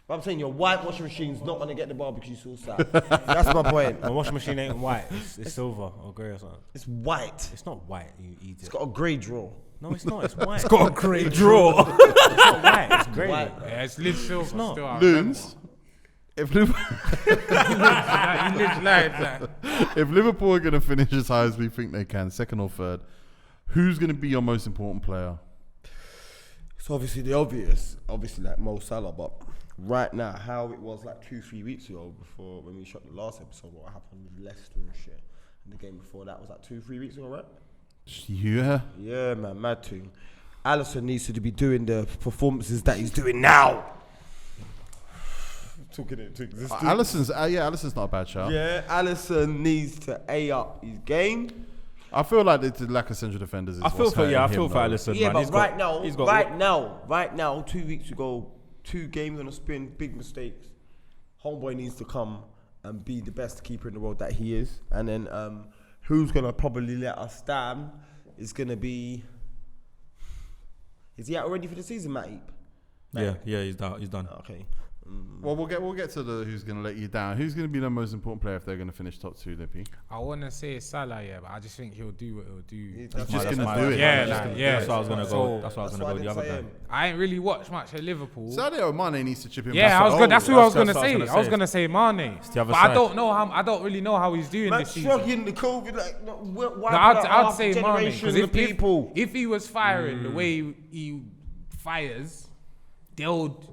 But I'm saying your white washing machine's not gonna get the barbecue sauce out. That's my point. My washing machine ain't white. It's silver or grey or something. It's white. It's not white. You eat It's it. got a grey drawer. No, it's not. It's white. Got a great draw. It's not white. It's grey. White. Yeah, it's live silver not. still. I remember. Loons. If Liverpool, He lives like that. if Liverpool are going to finish as high as we think they can, second or third, who's going to be your most important player? It's obviously the obvious, like Mo Salah, but right now, how it was like 2-3 weeks ago before when we shot the last episode, what happened with Leicester and shit. And the game before that was like 2-3 weeks ago, right? Yeah. Yeah, man, mad thing. Alisson needs to be doing the performances that he's doing now. Talking it to existence. Alisson's not a bad shout. Yeah, Alisson needs to A up his game. I feel like the lack of central defenders is I feel what's for hurting him, though. Alisson, Yeah, man. but He's got- right now, 2 weeks ago, 2 games on a spin, big mistakes. Homeboy needs to come and be the best keeper in the world that he is. And then who's going to probably let us down is going to be... Is he out already for the season, Matt Eap? Yeah, he's done. Okay. Well, we'll get to the who's going to let you down. Who's going to be the most important player if they're going to finish top 2, Lippy? I want to say Salah, yeah, but I just think he'll do what he'll do. That's just my- gonna do it. Yeah, Just like, gonna- yeah. That's why I was gonna So- go. That's why I was That's gonna why go the I other didn't say guy. him. I ain't really watched much at Liverpool. Sadio Mane needs to chip in. Yeah, that's who I was gonna that's what I was say. gonna I was say. gonna say Mane, the other but I side. don't really know how he's doing Man, this season. struggling the COVID, like, why No, I'd say Mane because of people. if he was firing the way he fires, they'll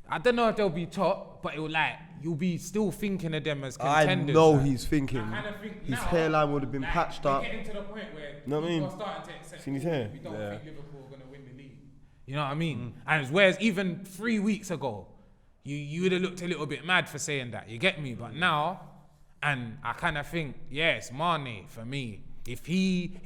I don't know if they'll be top, but it will you'll be still thinking of them as I contenders. know he's thinking. I kinda think His now, hairline would have been patched we're up. getting to the point where Know what I people mean? are starting to accept Seen his hair? we don't think Liverpool are going to win the league. You know what I mean? And whereas even 3 weeks ago, you would have looked a little bit mad for saying that. You get me? But now, and I kind of think, it's Mane for me. If he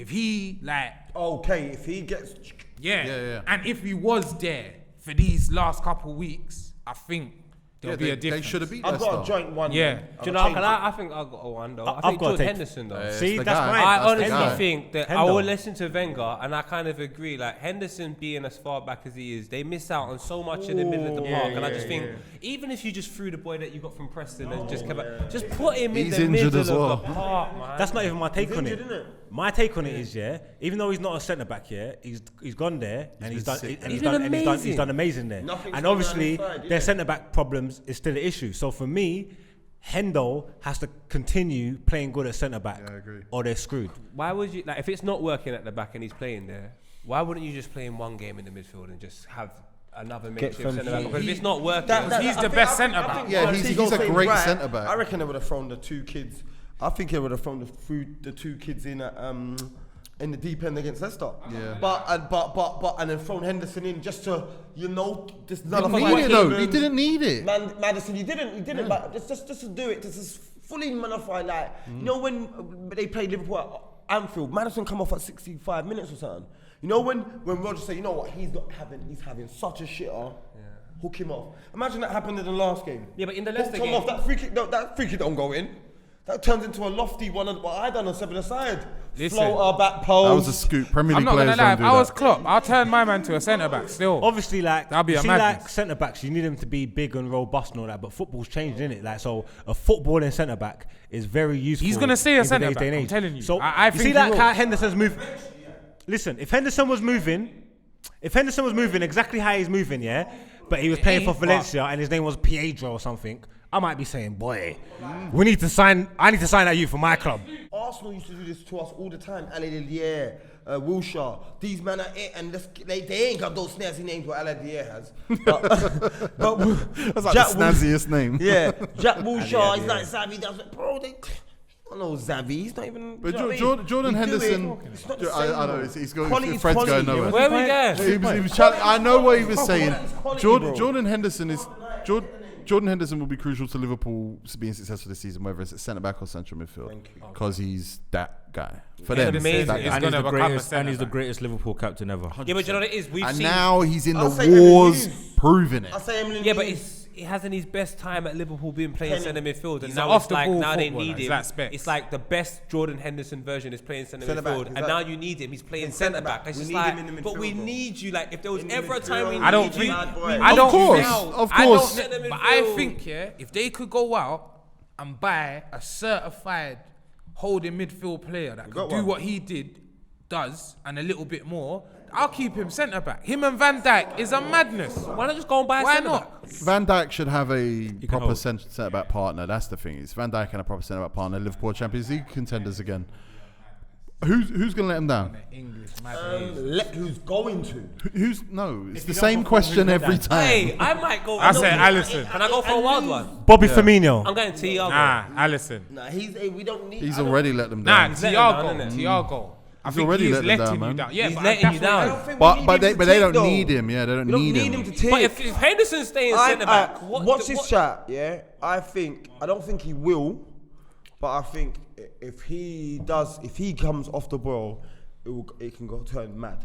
Okay, if he gets... Yeah. And if he was there for these last couple weeks, I think there'll be a difference. They should have beat I've got a Leicester. joint one. Yeah. man. Do you know? I think I've got a one though. I I've think got to Jordan take- Henderson though. It's See, the that's guy. mine. I That's the honestly guy. think that I Hendo. will listen to Wenger, and I kind of agree. Like Henderson being as far back as he is, they miss out on so much in the middle of the park. And I just think, even if you just threw the boy that you got from Preston and just just put him He's in the injured middle as of well. the park, man. That's not even my take on injured, it. innit? My take on it is, even though he's not a centre back, he's gone there and he's been done sick. and He's he's been done and he's done amazing. he's done amazing there. Nothing's And going obviously on inside, their yeah. centre back problems is still an issue. So for me, Hendo has to continue playing good at centre back, Yeah, I agree. or they're screwed. Why would you if it's not working at the back and he's playing there? Why wouldn't you just play in one game in the midfield and just have another makeshift from centre back? he- Because if it's not working, He's the best centre-back. Yeah, he's a great centre-back. I reckon they would have thrown the two kids. I think they would have thrown the two kids in the deep end against Leicester. Yeah. But and then thrown Henderson in just to just Didn't need it though. He didn't need it. Madison, he didn't. But just to do it, just fully nullify. Like you know when they played Liverpool at Anfield, Madison come off at 65 minutes or something. You know when Roger said, you know what, he's having such a shitter. Hook him off. Imagine that happened in the last game. Yeah, but in the Leicester Hooked him game- off. That free kick don't go in. That turns into a lofty one. What I done on 7-a-side. Listen. Floater, back post. That was a scoop. Premier I'm League not players gonna lie. don't If do I was that. Klopp, I'll turn my man to a centre-back still. Obviously, That'd be a see, madness. centre backs, you need them to be big and robust and all that. But football's changed, isn't it? So a footballing centre back is very useful. He's gonna stay a in today's centre-back, day and I'm age. telling you. So I you think see he that will. how Henderson's moving. Listen, if Henderson was moving exactly how he's moving, but he was playing for ain't, Valencia and his name was Pietro or something, I might be saying, boy, I need to sign that you for my club. Arsenal used to do this to us all the time. Aladier, Wilshere. These men are it, and they ain't got those snazzy names what Aladier has. But That's like Jack the snazziest name. Yeah, Jack Wilshere. He's like Xavi. That's like, bro. They don't know Xavi. He's not even. But you know what I mean? Jordan We do it. Henderson, It's not the I same, know bro. he's going. Quality is Fred's quality, going yeah. nowhere. where we go? He was I know what he was saying. Quality, bro. Jordan Henderson is Jordan Henderson will be crucial to Liverpool being successful this season, whether it's at centre back or central midfield, because he's that guy for them. amazing. that He's guy. And he's gonna the become a greatest, and he's the centre-back. greatest Liverpool captain ever. Yeah, but you know what it is? We've And seen. now he's in I'll the say Emily wars, Hughes. proving it. I say Emily Yeah, but Hughes. he hasn't his best time at Liverpool being playing Kenny. centre midfield, and He's now an it's like off-the-ball now they footballer. need He's him. like Specs. It's like the best Jordan Henderson version is playing centre Centre back, midfield, and exactly. now you need him. He's playing And centre centre back. back. It's We just need like, him in the but we midfield, bro. need you. Like if there was In the ever a time we midfield. need I don't you, think- Bad boy. we I need don't you course, now. of I course. don't, but I think if they could go out and buy a certified holding midfield player that got could do one. what he does and a little bit more, I'll keep him centre back. Him and Van Dijk is a madness. Why not just go and buy a Why centre not? back? Van Dijk should have a proper hold. centre back partner. That's the thing. It's Van Dijk and a proper centre back partner. Liverpool Champions League contenders again. Who's going to let them down? English madness. Who's going to? Who's no? It's the you don't same perform, question who's every let time. Hey, I might go. I said Alisson. Can I go for a wild one? Bobby Firmino. I'm going to Thiago. Nah, Alisson. Nah, we don't need. He's I don't- already let them Nah, down. letting down, Thiago. innit? Thiago. I He's think already he's let them down, letting you man. down. Yeah, He's but letting that's you what down. I I- don't think we But need but him they to but they take, don't though. need him. Yeah, they don't We don't need need him. him to take. But if Henderson's staying centre back, What's his chat? Yeah, I don't think he will, but I think if he comes off the ball, it can go turn mad.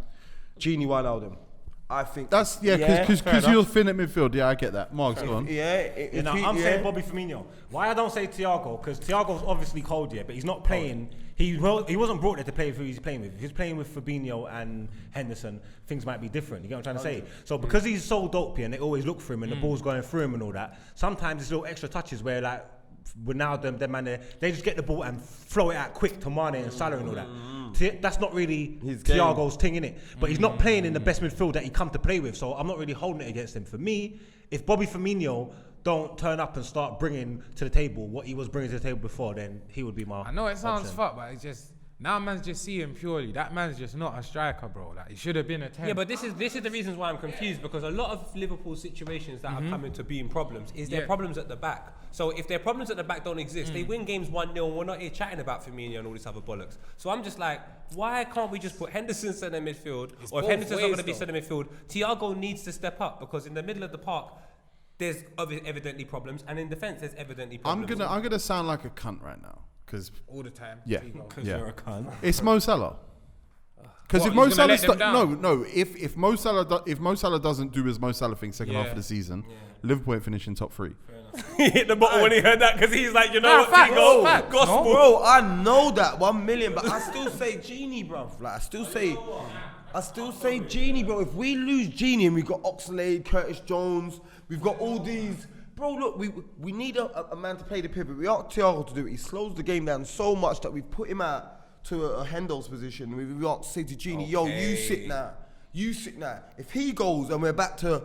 Genie Wijnaldum, I think That's because you're thin at midfield. Yeah, I get that. Mark's gone. I'm saying Bobby Firmino. Why I don't say Thiago? Because Thiago's obviously cold, but he's not playing. He wasn't brought there to play with who he's playing with. If he's playing with Fabinho and Henderson, things might be different. You get what I'm trying to say? So because he's so dopey and they always look for him and the ball's going through him and all that, sometimes there's little extra touches where like Ronaldo, them man, they just get the ball and throw it out quick to Mane and Salah and all that. That's not really His game. Thiago's thing, innit? But he's not playing in the best midfield that he come to play with, so I'm not really holding it against him. For me, if Bobby Firmino don't turn up and start bringing to the table what he was bringing to the table before, then he would be my I know it sounds option. fucked, but it's just Now man's just seeing purely. That man's just not a striker, bro. Like, he should have been a 10. Yeah, but this is the reasons why I'm confused, because a lot of Liverpool situations that are coming to being problems is their problems at the back. So if their problems at the back don't exist, they win games 1-0 and we're not here chatting about Firmino and all this other bollocks. So I'm just like, why can't we just put Henderson centre midfield? Or if Henderson's not going to be centre midfield, Thiago needs to step up, because in the middle of the park, there's evidently problems, and in defence, there's evidently problems. I'm gonna sound like a cunt right now. Cause all the time. Yeah, Because you're a cunt. It's Mo Salah. Because What, if Mo he's gonna Salah let them down? if Mo Salah doesn't do as Mo Salah thing second half of the season, Liverpool ain't finishing top 3. He hit the bottle when he heard that, because he's like, you know what, Tigo, facts. gospel. Bro, I know that 1 million, but I still say Genie, bruv. Like, I still say Genie, bro. If we lose Genie and we've got Oxlade, Curtis Jones, we've got all these. Bro, look, we need a man to play the pivot. We asked Thiago to do it. He slows the game down so much that we've put him out to a Hendel's position. We asked to say to Genie, yo, you sit now. If he goes and we're back to,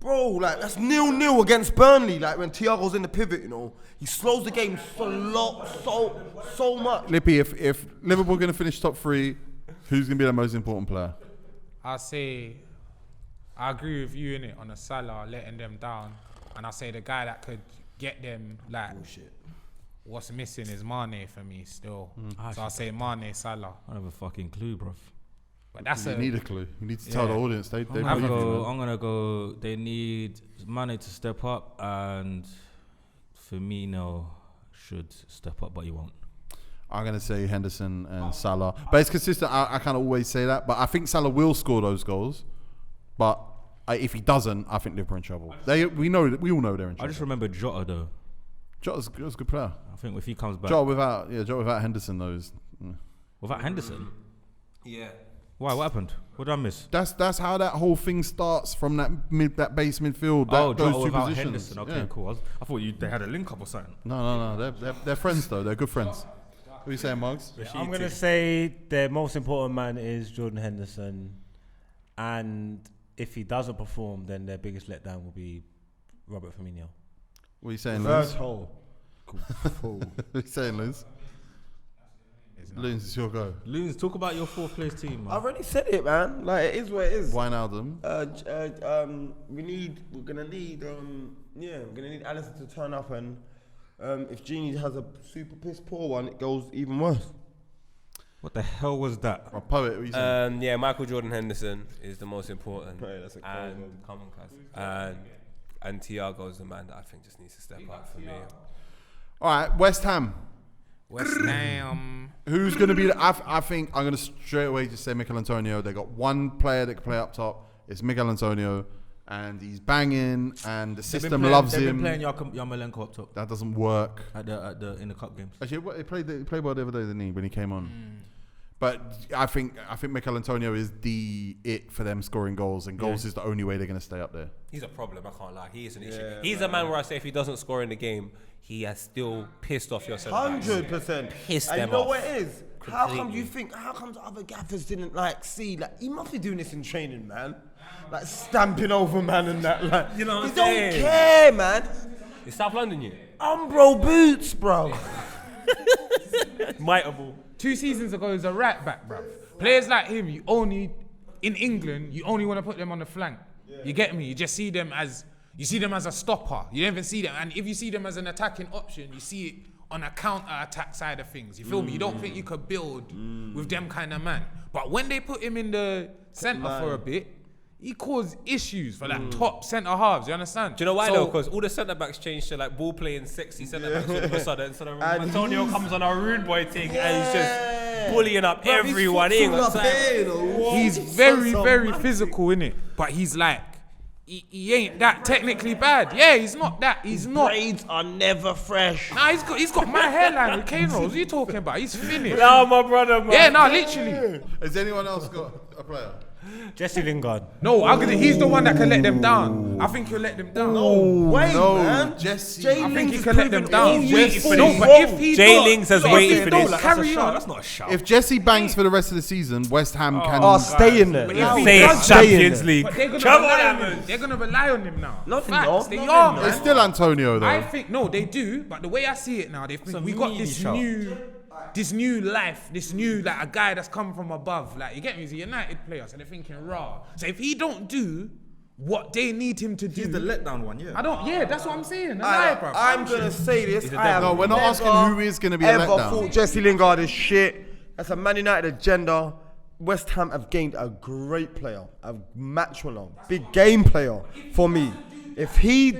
bro, like, that's 0-0 against Burnley. Like, when Thiago's in the pivot, you know, he slows the game so much. Lippy, if Liverpool going to finish top 3, who's going to be the most important player? I say, I agree with you in it on the Salah letting them down. And I say the guy that could get them, like, what's missing is Mane for me still. So I say Mane, Salah. I don't have a fucking clue, bruv. But that's You need a clue. You need to tell the audience. They I'm gonna go. They need Mane to step up, and Firmino should step up, but he won't. I'm going to say Henderson and Salah. But it's consistent. I kind of always say that. But I think Salah will score those goals. But if he doesn't, I think Liverpool are in trouble. We all know they're in trouble. I just remember Jota though. Jota's a good player. I think if he comes back. Jota without Henderson though is. Without Henderson? Yeah. Why? What happened? What did I miss? That's how that whole thing starts from that base midfield. Jota Those two without positions. Henderson. Okay, cool. I thought they had a link up or something. No. They're friends though. They're good friends. What are you saying, Mugs? I'm going to say the most important man is Jordan Henderson. And if he doesn't perform, then their biggest letdown will be Robert Firmino. What are you saying, Liz? hole. What are you saying, Liz? Loons, it's your go. Loons, talk about your 4th place team, man. I've already said it, man. Like, it is what it is. Wijnaldum. We're gonna need Alisson to turn up, and if Genie has a super piss poor one, it goes even worse. What the hell was that? A poet. What are you saying? Michael Jordan Henderson is the most important. Right, that's a and come on, cuz. And Thiago is the man that I think just needs to step up for me. All right, West Ham. West Ham. Who's going to be? I think I'm going to straight away just say Mikel Antonio. They got one player that can play up top. It's Mikel Antonio, and he's banging, and the system loves they've him. been playing Yarmolenko up top That doesn't work. in the cup games. Actually, he played well the other day, didn't he, when he came on? But I think Mikel Antonio is the it for them scoring goals, and goals is the only way they're going to stay up there. He's a problem, I can't lie. He is an issue. He's a man where I say if he doesn't score in the game, he has still pissed off your centre backs. 100%. Pissed And them you know off. what it is? How come Completely. how come the other gaffers didn't see, like, he must be doing this in training, man. Like, stamping over man and that, like, You know what he I'm don't saying? care, man. Is South London you? Umbro boots, bro. Mightable. 2 seasons ago, he was a right back, bruv. Players like him, in England, you only want to put them on the flank. You get me? You just see them as a stopper. You don't even see them. And if you see them as an attacking option, you see it on a counter-attack side of things. You feel me? You don't think you could build with them kind of man. But when they put him in the centre for a bit, he caused issues for like top centre halves. You understand? Do you know why though? Because all the centre backs changed to like ball playing sexy centre backs all of a sudden. So then Antonio comes on a rude boy thing and he's just bullying up everyone. He ain't got time. He's very physical, innit? But he's like, he ain't that technically bad. Yeah, he's not that. He's not. Braids are never fresh. Nah, he's got my hairline with cane rolls. What are you talking about? He's finished. No, my brother, man. Yeah, no, literally. Has anyone else got a player? Jesse Lingard. No, he's the one that can let them down. I think he'll let them down. Man. Jesse. I think he can let them down. He's waiting for No, this. but if he Jay don't- Links has if waited he for don't this. carry on. That's not a shout. If Jesse bangs for the rest of the season, West Ham can. Oh, stay in there. Say it, Champions League. But they're gonna Come on, rely on him. Hammers. They're gonna rely on him now. No, they're Facts, not. they No, are, they're man. It's still Antonio though. I think no, they do. But the way I see it now, we got this new. this new life, this new like a guy that's come from above. Like you get me? He's a United player, so they're thinking raw. So if he don't do what they need him to do, He's the letdown one, yeah. I don't. Yeah, that's what I'm saying. Bro. I'm gonna say this. No, we're not asking who is going to be a ever letdown. thought Jesse Lingard is shit. That's a Man United agenda. West Ham have gained a great player, a match winner, big game player for me. If he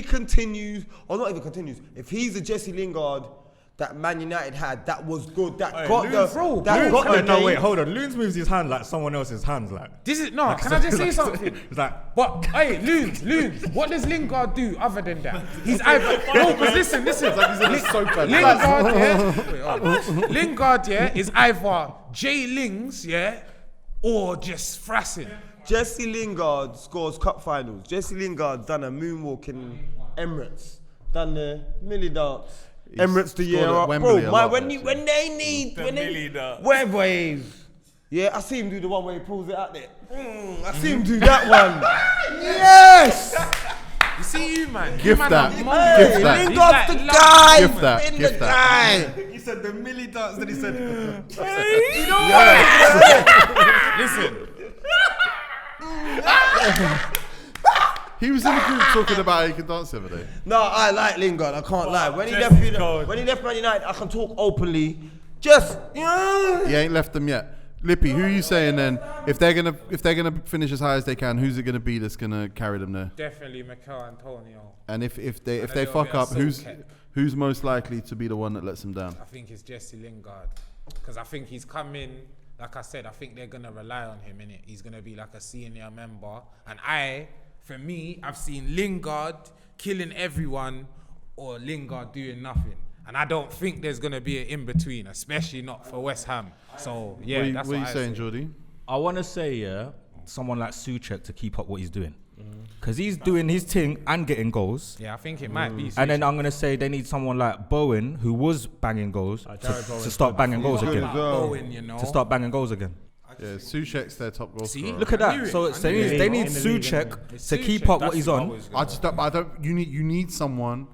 continues, or not even continues, if he's a Jesse Lingard that Man United had, that was good, that got the game. Wait, hold on. Loons moves his hand like someone else's hands, like. This is no. Can I just say something? It's like, But hey, Loons, what does Lingard do other than that? He's either no, because listen. Lingard, is either Jay Lings, or just frassing. Jesse Lingard scores cup finals. Jesse Lingard done a moonwalk in Emirates, done the Millie dance. Emirates the year up, bro. When they need wherever he is. Yeah, I see him do the one where he pulls it out there. I see him do that one. Yes. You see you, man. Gift that. Hey, Lingard's the guy. Gift that. Gift that. he said the Millie dance, then he said, You know what? Listen. He was in the group talking about how he could dance the other day. No, I like Lingard. I can't lie. When he left Man United, I can talk openly. Just He ain't left them yet. Lippy, who are you saying then? If they're gonna finish as high as they can, who's it gonna be that's gonna carry them there? Definitely Mikel Antonio. And if they fuck up, who's most likely to be the one that lets them down? I think it's Jesse Lingard, because I think he's come in. Like I said, I think they're gonna rely on him, innit? He's gonna be like a senior member, and for me, I've seen Lingard killing everyone or Lingard doing nothing. And I don't think there's going to be an in-between, especially not for West Ham. So, yeah, that's what are you saying, Jordy? I want to say, someone like Souček to keep up what he's doing. Because he's doing his thing and getting goals. Yeah, I think it might be Souček. And then I'm going to say they need someone like Bowen, who was banging goals, to start banging goals again. Bowen, you know. To start banging goals again. Yeah, Souček's their top goal scorer. Look at that. So they need Souček to keep up what he's on. I don't. You need someone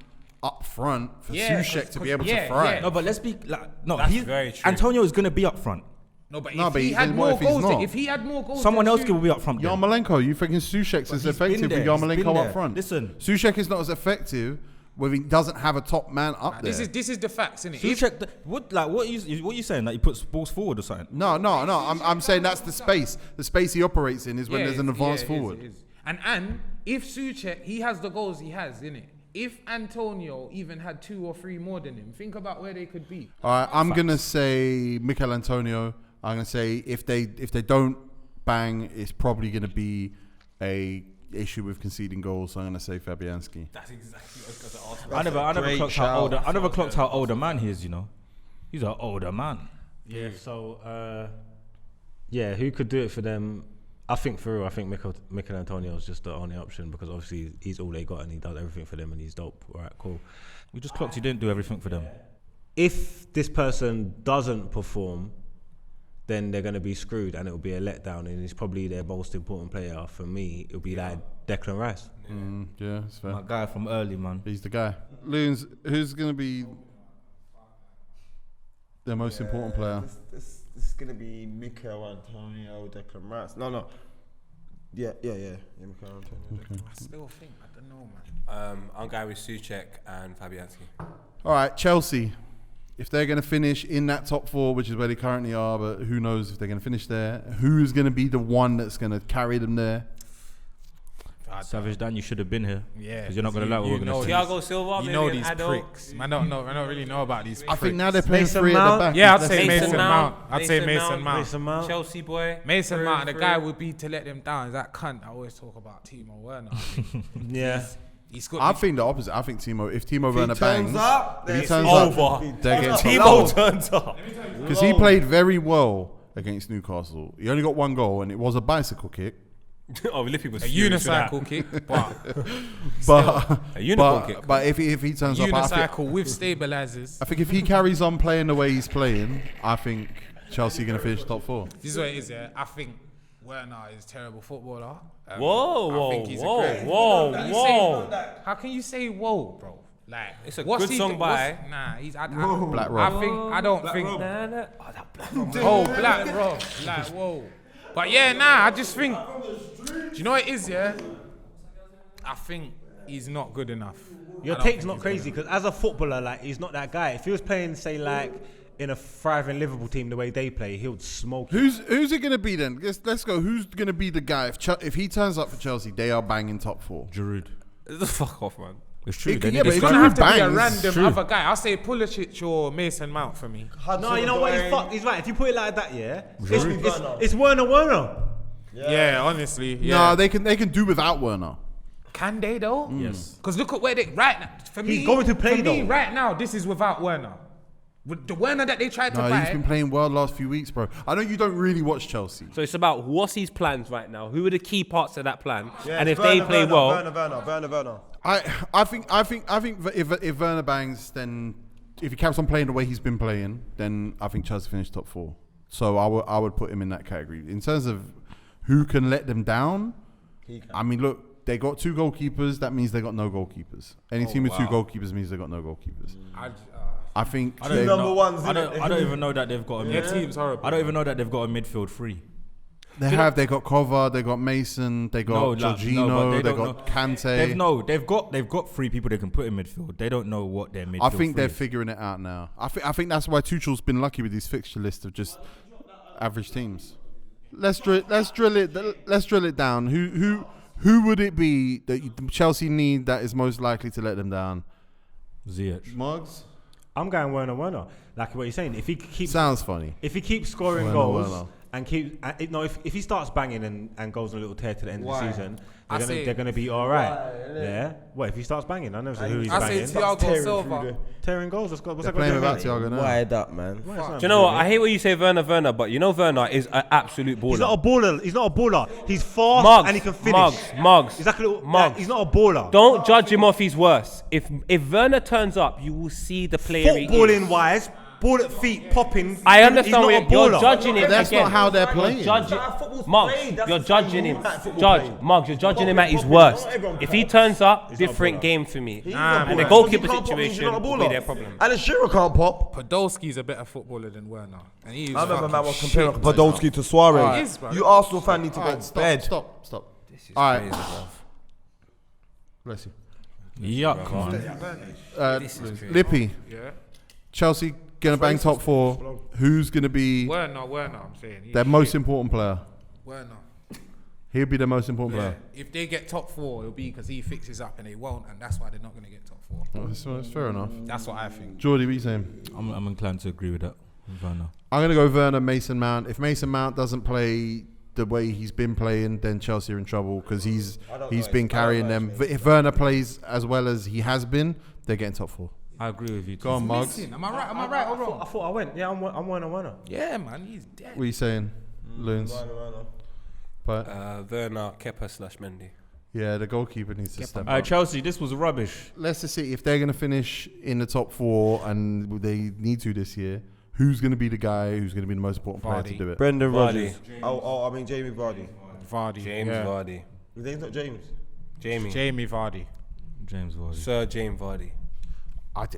up front for Souček to be able to thrive. No, but let's be like, no. That's very true. Antonio is going to be up front. No, but if he had more goals, someone else will be up front. Yarmolenko, you thinking Souček's as effective with Yarmolenko up front? Listen, Souček is not as effective when he doesn't have a top man up there. This is the facts, isn't it? Souček, what are you saying? That he puts balls forward or something? No. I'm saying that's the space. The space he operates in is when there's an advance forward. It is. And if Souček, he has the goals he has, innit? If Antonio even had 2 or 3 more than him, think about where they could be. All right, I'm gonna say Mikel Antonio. I'm gonna say if they don't bang, it's probably gonna be a issue with conceding goals. So I'm gonna say Fabianski. That's exactly what I was going to ask. I never clocked how old a man he is. You know, he's an older man. Yeah. So who could do it for them? I think Mikel Antonio is just the only option, because obviously he's all they got and he does everything for them and he's dope. All right, cool. We just clocked he didn't do everything for them. If this person doesn't perform, then they're going to be screwed and it'll be a letdown, and he's probably their most important player. For me, it'll be like Declan Rice. Yeah, that's fair. My guy from early, man. He's the guy. Loons, who's going to be their most important player? This is going to be Mikel Antonio, Declan Rice. No. Yeah, Mikel Antonio. Okay. I still think, I don't know, man. I'm going with Souček and Fabianski. All right, Chelsea. If they're going to finish in that top 4, which is where they currently are, but who knows if they're going to finish there, who's going to be the one that's going to carry them there? Savage Dan, you should have been here. Yeah. Because you're not going to like what we're going to say. Thiago Silva, You know these pricks. I don't really know about these pricks. I think now they're playing Mason 3 at the Mount? back. Yeah, I'd say Mason Mason Mount. Mount. I'd say Mason Mount. Chelsea boy. Mason Through Mount, and the through. guy would be to let them down. Is that cunt I always talk about, Timo Werner. Yeah. He's I got. think the opposite. I think if Timo Werner turns bangs, up, if he it's turns over. up, they're getting Timo turns up. because he played very well against Newcastle. He only got 1 goal, and it was a bicycle kick. Oh, Lippy was A furious with that. unicycle kick, but But A unicorn kick. But if he turns up, unicycle with stabilizers. I think if he carries on playing the way he's playing, I think Chelsea are going to finish top 4. This is what it is, yeah. I think Werner is a terrible footballer. I Whoa. think he's a great- How can you say How can you say whoa, bro? Like, It's a what's good he song do- by- what's- Nah, he's. Black Rob. I don't think. Nah, nah. Oh, that black one. Oh, Black Rob. Like, whoa. But yeah, I just think. Do you know what it is, yeah? I think he's not good enough. Your I don't take's think not he's crazy because as a footballer, like he's not that guy. If he was playing, say, like in a thriving Liverpool team, the way they play, he would smoke. Who's it going to be then? Let's go. Who's going to be the guy? If he turns up for Chelsea, they are banging top 4. Giroud. Fuck off, man. It's true. It They could- need yeah, a but It's it's striker. gonna have to be a bangs. random True. other guy. I'll say Pulisic or Mason Mount for me. No, you know what? He's right. If you put it like that, yeah, Werner. it's Werner. Yeah, honestly. No, they can do without Werner. Can they though? Yes. Because look at where they right now. For He's me, going to play, for me, though. right now, this is without Werner. With the Werner that they tried to No, buy. he's been playing well last few weeks, bro. I know you don't really watch Chelsea. So it's about what's his plans right now. Who are the key parts of that plan? Yeah, And if it's they Werner, play Werner, well, Werner. I think if Werner bangs, then if he keeps on playing the way he's been playing, then I think Chelsea finish top 4. So I would put him in that category. In terms of who can let them down, I mean, look, they got 2 goalkeepers. That means they got no goalkeepers. Any team with 2 goalkeepers means they got no goalkeepers. I think I don't they- even number know- ones, I innit? don't even know that they've got a Their mid. team's horrible. I don't even know that they've got a midfield 3. they got Kova, they got Mason, they got Jorginho, they got Kante. They've got 3 people they can put in midfield. They don't know what their midfield. I think they're three is. figuring it out now. I think that's why Tuchel's been lucky with his fixture list of just average teams. Let's drill it down. Who would it be that Chelsea need that is most likely to let them down? Ziyech. Mugs? I'm going Werner. Like what you're saying, if he keeps Sounds funny. if he keeps scoring Werner, goals Werner. and if he starts banging and goes on a little tear to the end of the season, I say- they're gonna be all right. Yeah. What if he starts banging? I never say who he's I say banging. Thiago Silva. Tearing goals. What's They're that playing got without to do with it? Thiago now. Wide up, man. do you know what? I hate when you say Werner, but you know Werner is an absolute baller. He's not a baller. He's not a baller. He's fast Mugs, and he can finish. Mugs. He's like a little. Mugs. He's not a baller. Don't judge him off his worst. If Werner turns up, you will see the player he is. Footballing wise, ball at feet, popping. I He's understand not what a you're baller. judging him. But that's again. not how they're playing. You're judging, football's Mugs, played. That's you're the judging same him. rule that football Judge, played. Mugs, you're judging him at his Popping, worst. not everyone If can. he turns up, He's not a different baller. game for me. He's And a the baller. goalkeeper He can't pop, he's situation not a will be baller. their problem. Alan Shearer can't pop. Podolski's a better footballer than Werner. And he is I remember man fucking was comparing shit. Podolski to Suarez. He is, bro. You Arsenal fan need to go Alright, to bed. Stop. All right. Bless you. Yuck, man. Lippy. Yeah. Chelsea gonna bang top 4. Who's gonna be Werner, I'm saying. He's their shit. most important player? Werner. He'll be the most important Yeah. player. If they get top 4, it'll be because he fixes up and they won't, and that's why they're not going to get top 4. That's fair enough. That's what I think. Geordie, what are you saying? I'm inclined to agree with that. Werner. I'm gonna go Werner, Mason Mount. If Mason Mount doesn't play the way he's been playing, then Chelsea are in trouble because he's been carrying them. But if Werner plays as well as he has been, they're getting top 4. I agree with you. Go on, Mugs. Am I right or wrong? I thought I went. Yeah, I'm Werner. Yeah, man, he's dead. What are you saying, Loons? But Werner, Kepa/Mendy. yeah, the goalkeeper needs to step up. Chelsea, this was rubbish. Leicester City, if they're going to finish in the top 4 and they need to this year, who's going to be the guy who's going to be the most important player to Vardy. do it? Brendan Vardy. Rodgers. I mean Jamie Vardy. Vardy. James yeah. Vardy. You think it's not James? Jamie Vardy. James Vardy. Sir James Vardy.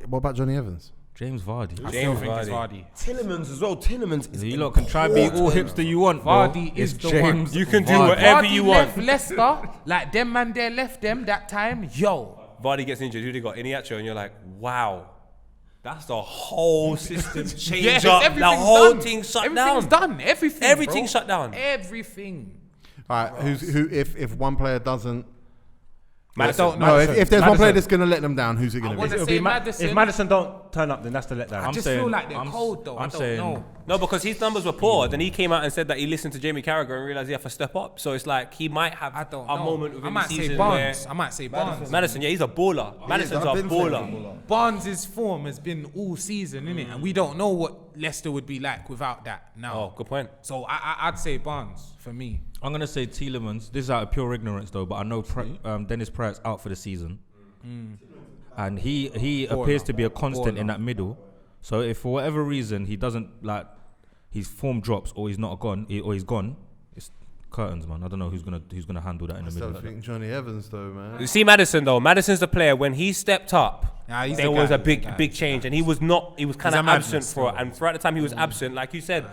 What about Johnny Evans? James Vardy. I still James think it's Vardy. Vardy. Tillemans as well. Tillemans is You lot can try be all hipster you want, bro. Vardy is It's the James one. You can do Vardy. whatever Vardy you want. left Leicester, like them man there left them that time. Yo, Vardy gets injured. Who they got? Iniacho, and you're like, wow. That's the whole system change yes, up. The everything's whole done. thing shut Everything's down. done. Everything. Everything bro. shut down. Everything. All right, if one player doesn't... Madison. don't know. No, if there's one player Madison. that's going to let them down, who's it going to wanna be? It'll say be Madison. If Madison don't turn up, then that's the letdown. I just saying- feel like they're I'm- cold though. I I'm don't saying- know. No, because his numbers were poor. Then he came out and said that he listened to Jamie Carragher and realized he had to step up. So it's like he might have I don't a know. moment I within the might say season where Barnes. I might say Barnes. Madison, yeah, he's a baller. Madison's a baller. Barnes' form has been all season, innit? And we don't know what Leicester would be like without that now. Oh, good point. So I'd say Barnes for me. I'm gonna say Tielemans. This is out of pure ignorance though, but I know Dennis Pratt's out for the season, and he appears to be a constant in that middle. So if for whatever reason he doesn't like his form drops or he's not gone or he's gone, curtains, man. I don't know who's gonna handle that in the I middle. still Like that. think Johnny Evans, though, man. You see Madison though. Madison's the player. When he stepped up, Nah, he's there the was guy, a he's big, the guy, big he's the change, guy. and he was kind a of madness absent for it. still. And throughout the time he was absent, like you said,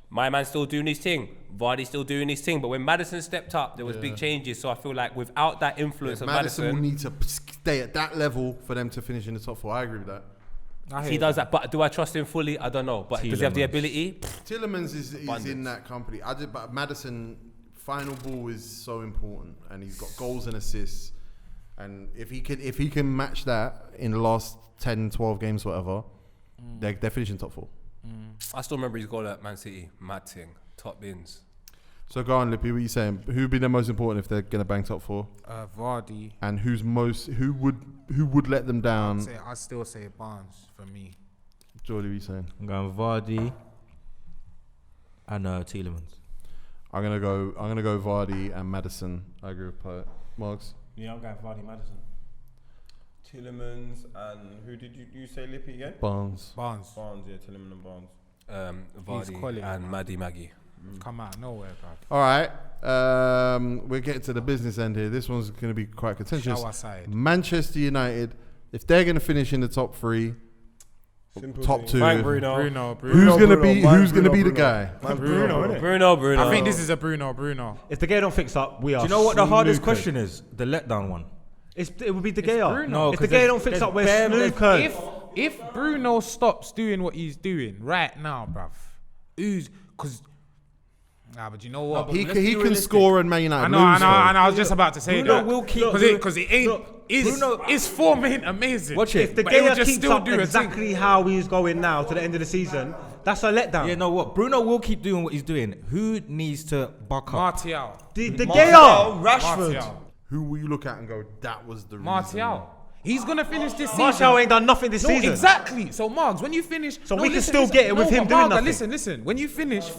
my man's still doing his thing. Vardy's still doing his thing. But when Madison stepped up, there was big changes. So I feel like without that influence of Madison will Madison, need to stay at that level for them to finish in the top 4. I agree with that. he does that. But do I trust him fully? I don't know. But does he have the Tielemans. ability? Tillemans is in that company. But Madison, final ball is so important, and he's got goals and assists. And if he can match that in the last 10, 12 games, whatever, they're finishing top 4. I still remember his goal at Man City. Mad thing. Top bins. So go on, Lippy. What are you saying? Who would be the most important if they're gonna bang top 4? Vardy. And who would let them down? I'd still say Barnes for me. Jordy, what are you saying? I'm going Vardy and Tielemans. I'm gonna go Vardy and Madison. I agree with Poet. Marks. Yeah, I'm going Vardy Madison. Tillemans and who did you say Lippy again? Barnes. Barnes, yeah, Tillemans and Barnes. Vardy and Maddie Maggie. Come out nowhere, bro. All right. We're getting to the business end here. This one's going to be quite contentious. Shower side. Manchester United, if they're going to finish in the top 3, Simple top thing. 2, Frank Bruno. who's going to be the guy? Bruno, innit? Bruno. I think this is a Bruno. If the Gea don't fix up, we are. Do you know what the hardest snookered. question is? The letdown one. It would be De Gea. Bruno. No, If the 'cause Gea don't fix up, we're snookered. If Bruno stops doing what he's doing right now, bruv, but you know what? He can score and Man United I know. lose, though. I was just about to say Bruno that. will keep- because it ain't. His form ain't amazing. Watch it. If the But he would Gea just keeps still up do a thing. exactly how he's going now to the end of the season, that's a letdown. Yeah, know what? Bruno will keep doing what he's doing. Who needs to buck up? Martial. The Martial, Gea. Rashford. Martial. Who will you look at and go, that was the reason? Martial. He's gonna finish this season. Martial ain't done nothing this No, season. exactly. So, Margs, when you finish, So we can still get it with him doing nothing. Listen. When you finish,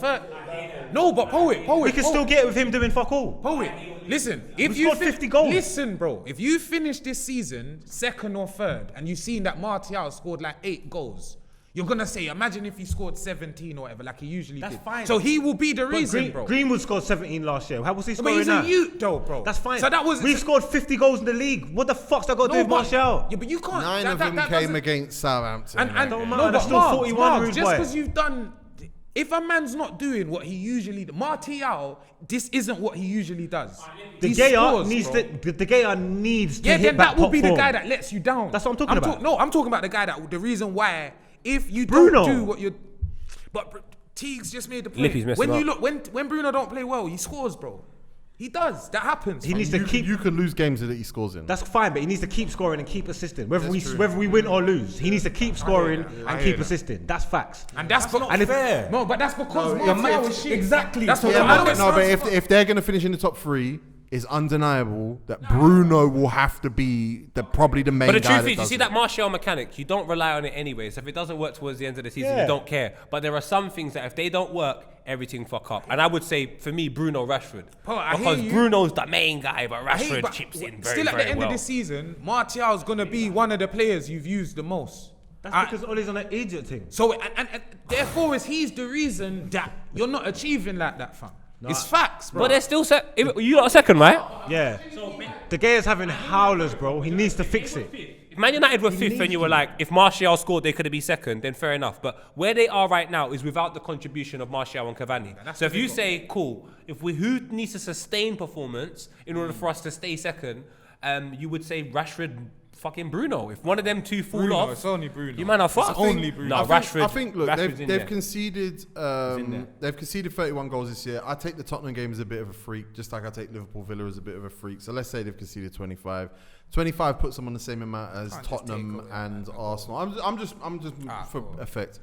no, but poet. We can still get it with him doing fuck all. Poet, listen. We If you scored 50 goals. Listen, bro. If you finish this season second or third, and you've seen that Martial scored like 8 goals, you're gonna say, imagine if he scored 17 or whatever, like he usually That's did. fine. So he will be the reason, bro. Greenwood scored 17 last year. How was he But scoring he's now? a youth, though, bro. That's fine. So that was. We've scored 50 goals in the league. What the fuck's that got to do with Martial? Yeah, but you can't. 9 of them came against Southampton. And Don't no, matter, but that's still 41 rude just boy. because you've done, if a man's not doing what he usually, Martial, this isn't what he usually does. The He Gea scores, needs bro. the Gea needs to Yeah, hit then back that will top be the form. guy that lets you down. That's what I'm talking about. No, I'm talking about the guy that the reason why if you Bruno. don't do what you, but Teague's just made the point. Lippy's messing When you up. look, when Bruno don't play well, he scores, bro. He does. That happens. He fam. needs to keep. You can lose games that he scores in. That's fine, but he needs to keep scoring and keep assisting. Whether That's true. whether we win or lose, he needs to keep scoring I and hear keep that. assisting. That's facts. And that's not and if- fair. No, but that's because No, Martial is shit. exactly. That's what Yeah, I know but, it no, but sounds if they're going to finish in the top 3, it's undeniable that Bruno will have to be probably the main But the guy truth that is, you does see it. that Martial mechanic, you don't rely on it anyway. So if it doesn't work towards the end of the season, Yeah. you don't care. But there are some things that if they don't work, everything fuck up. And I would say, for me, Bruno Rashford. Paul, I Because hear you. Bruno's the main guy, but Hey, Rashford but chips in very, still at the very end well. of the season, Martial's gonna be one of the players you've used the most. That's because Ollie's on an idiot thing. So and therefore he's the reason that you're not achieving like that, fam. It's facts, bro. But they're still you lot are second, right? Yeah. De Gea's having howlers, bro. He needs to fix it. If Man United were fifth and you were like, if Martial scored, they could be second, then fair enough. But where they are right now is without the contribution of Martial and Cavani. So if you say, cool, who needs to sustain performance in order for us to stay second, you would say Rashford, fucking Bruno. If one of them two fall Bruno, off, it's only Bruno. you might have fucked. only Bruno. No, Rashford. I think look, Rashford's in they've there. conceded in there. they've conceded 31 goals this year. I take the Tottenham game as a bit of a freak, just like I take Liverpool Villa as a bit of a freak. So let's say they've conceded 25. 25 puts them on the same amount as Can't just Tottenham take away and Arsenal. I'm just for effect.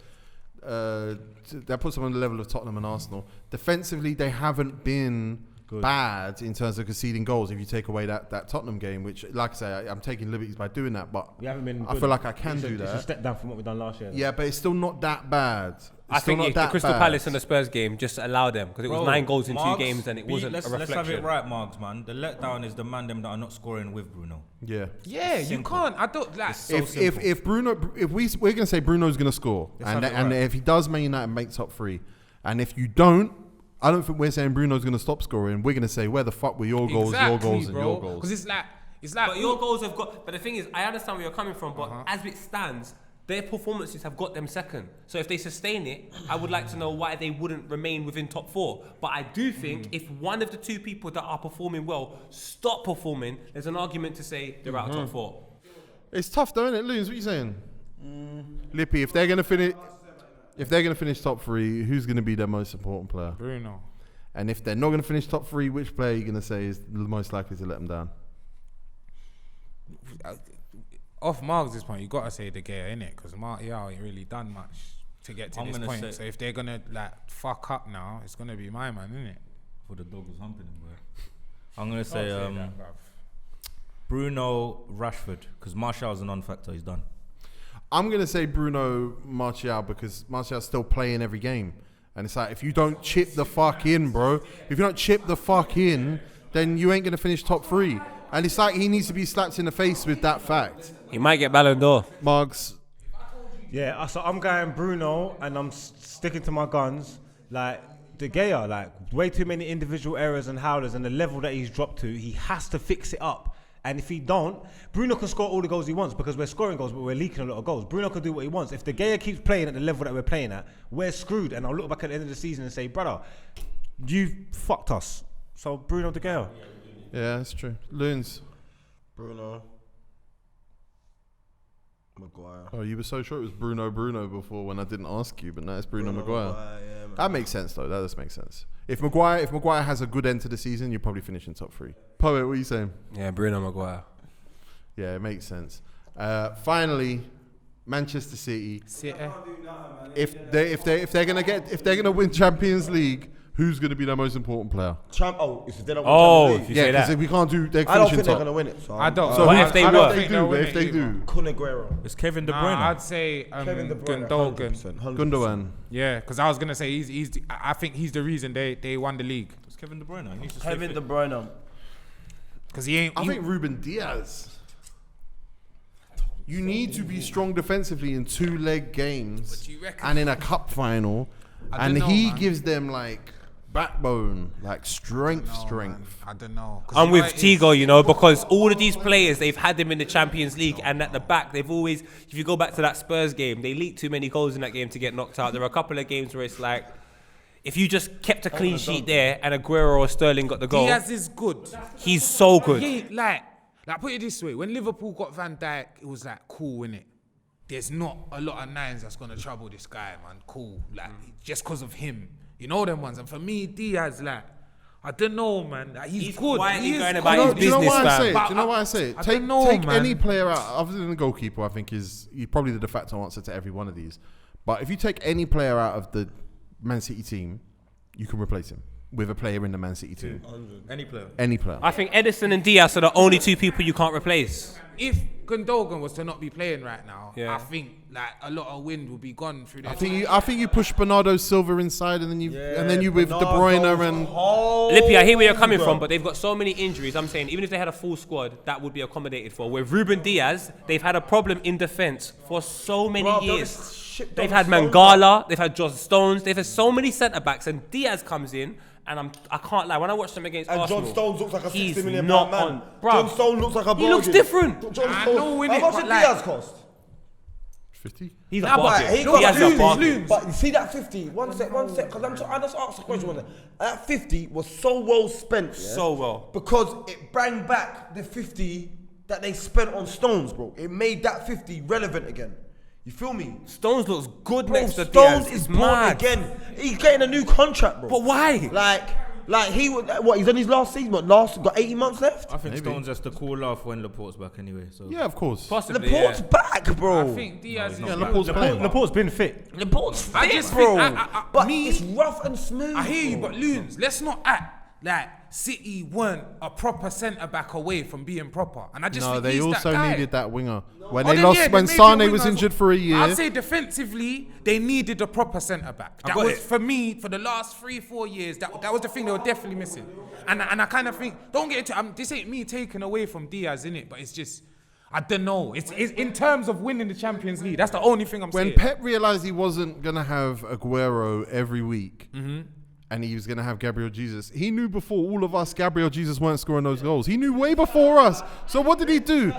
That puts them on the level of Tottenham and Arsenal. Defensively, they haven't been bad in terms of conceding goals. If you take away that Tottenham game, which, like I say, I'm taking liberties by doing that, but We haven't been. I good. feel like I can It's a- do It's a that. step down from what we've done last year. Yeah, but it's still not that bad. I think not the that Crystal bad. Palace and the Spurs game just allowed them because it was 9 goals in 2 Marks, games and it wasn't let's, a reflection. Let's have it right, Marks, man. The letdown is the man them that are not scoring with Bruno. Yeah. Yeah, you can't. I don't like. If Bruno, if we're gonna say Bruno's gonna score, and have it and right. if he does, Man United make top 3, and if you don't, I don't think we're saying Bruno's going to stop scoring. We're going to say, where the fuck were your goals, your goals, and your goals? Because it's like But your goals have got. But the thing is, I understand where you're coming from. But as it stands, their performances have got them second. So if they sustain it, I would like to know why they wouldn't remain within top 4. But I do think if one of the two people that are performing well stop performing, there's an argument to say they're out of top 4. It's tough, though, isn't it, Loons? What are you saying? Lippy, if they're going to finish top 3, who's going to be their most important player? Bruno. And if they're not going to finish top 3, which player are you going to say is the most likely to let them down? Off Mark's this point, you gotta say De Gea, innit? Because Martial ain't really done much to get to this point. So if they're gonna like fuck up now, it's gonna be my man, innit? For the dog was humping him, bro. I'm gonna say Bruno, Rashford, because Martial's a non-factor. He's done. I'm going to say Bruno, Martial, because Martial's still playing every game. And it's like, if you don't chip the fuck in, bro, if you don't chip the fuck in, then you ain't going to finish top 3. And it's like he needs to be slapped in the face with that fact. He might get Ballon d'Or. Mugs. Yeah, so I'm going Bruno, and I'm sticking to my guns. Like, De Gea, like, way too many individual errors and howlers, and the level that he's dropped to, he has to fix it up. And if he don't, Bruno can score all the goals he wants because we're scoring goals, but we're leaking a lot of goals. Bruno can do what he wants. If De Gea keeps playing at the level that we're playing at, we're screwed. And I'll look back at the end of the season and say, brother, you fucked us. So Bruno, De Gea. Yeah, that's true. Loons. Bruno. Maguire. Oh, you were so sure it was Bruno before when I didn't ask you, but now it's Bruno Maguire. Yeah, that makes sense, though. That does make sense. If Maguire has a good end to the season, you'll probably finish in top 3. Poet, what are you saying? Yeah, Bruno Maguire. Yeah, it makes sense. Finally, Manchester City. If they're gonna win Champions League, who's gonna be their most important player? If they don't win Champions League. Yeah, because we can't do. I don't think they're gonna win it. So I don't. So if they were, if they do, Kun Aguero. It's Kevin De Bruyne. I'd say Kevin De Bruyne. Gundogan. 100%. Gundogan. Yeah, because I was gonna say I think he's the reason they won the league. It's Kevin De Bruyne. He needs to Kevin De Bruyne. Because he ain't. I think Ruben Diaz. You need to be strong defensively in 2-leg games What do you reckon? and in a cup final, I and don't know, he man. gives them like backbone, like strength. I don't know. I'm with Tigo, you know, because all of these players, they've had them in the Champions League, and at the back, they've always, if you go back to that Spurs game, they leaked too many goals in that game to get knocked out. There were a couple of games where it's like, if you just kept a clean sheet there and Aguero or Sterling got the goal, Diaz is good. he's so good. He ain't like put it this way: when Liverpool got Van Dijk, it was like cool, innit? There's not a lot of nines that's gonna trouble this guy, man. Cool, like just because of him, you know them ones. And for me, Diaz, like I don't know, man. Like, he's good. quietly He is going good. about his Do you know business, why I say fam. it? Do you know why I say it? I Take don't know, man. any player out, other than the goalkeeper, I think is probably the de facto answer to every one of these. But if you take any player out of the Man City team, you can replace him with a player in the Man City team. Any player. Any player. I think Edison and Diaz are the only two people you can't replace. If Gundogan was to not be playing right now, Yeah. I think like a lot of wind would be gone through their I think you push Bernardo Silva inside, and then you with De Bruyne and. Lippy, I hear where you're coming from, but they've got so many injuries. I'm saying even if they had a full squad, that would be accommodated for. With Ruben Diaz, they've had a problem in defence for so many years. They've had Mangala, they've had John Stones, they've had so many centre backs, and Diaz comes in, and I can't lie. When I watched them against Arsenal, John Stones looks like a he's 60 million not pound on. man. Bruv, John Stones looks like a bargain. he looks different. John I Stones. know, innit, How much but did like- Diaz cost? 50? He's a Nah, but bargain. he got Diaz is a bargain. loons. But you see that 50, one sec, because I just asked a question. One sec. That 50 was so well spent. Yeah? So well. Because it brought back the 50 that they spent on Stones, bro. It made that 50 relevant again. You feel me? Stones looks good Bro, next to Stones Diaz. is It's born mad. again. He's getting a new contract, bro. But why? Like he was, what, he's on his last season, got 18 months left? I think Stones has to cool off when Laporte's back anyway. So Yeah, of course. Possibly, Laporte's yeah. back, bro. I think Diaz is Yeah, back. Laporte's playing. Laporte's been fit. Laporte's fit, I just bro. think, but me- it's rough and smooth. I hear you, bro. but Loons, let's not act like City weren't a proper centre back away from being proper. And I just No, think they he's also that guy. needed that winger. When Oh, they then, lost, yeah, when they Sane made was wingers- injured for a year. I'd say defensively, they needed a proper centre back. That got was it. for me for the last 3-4 years. That was the thing they were definitely missing. And I kind of think, don't get into. This ain't me taking away from Diaz in it, but it's just. I don't know. It's in terms of winning the Champions League. That's the only thing I'm When saying. Pep realised he wasn't going to have Aguero every week, and he was going to have Gabriel Jesus. He knew before all of us Gabriel Jesus weren't scoring those goals. He knew way before us. So what did he do?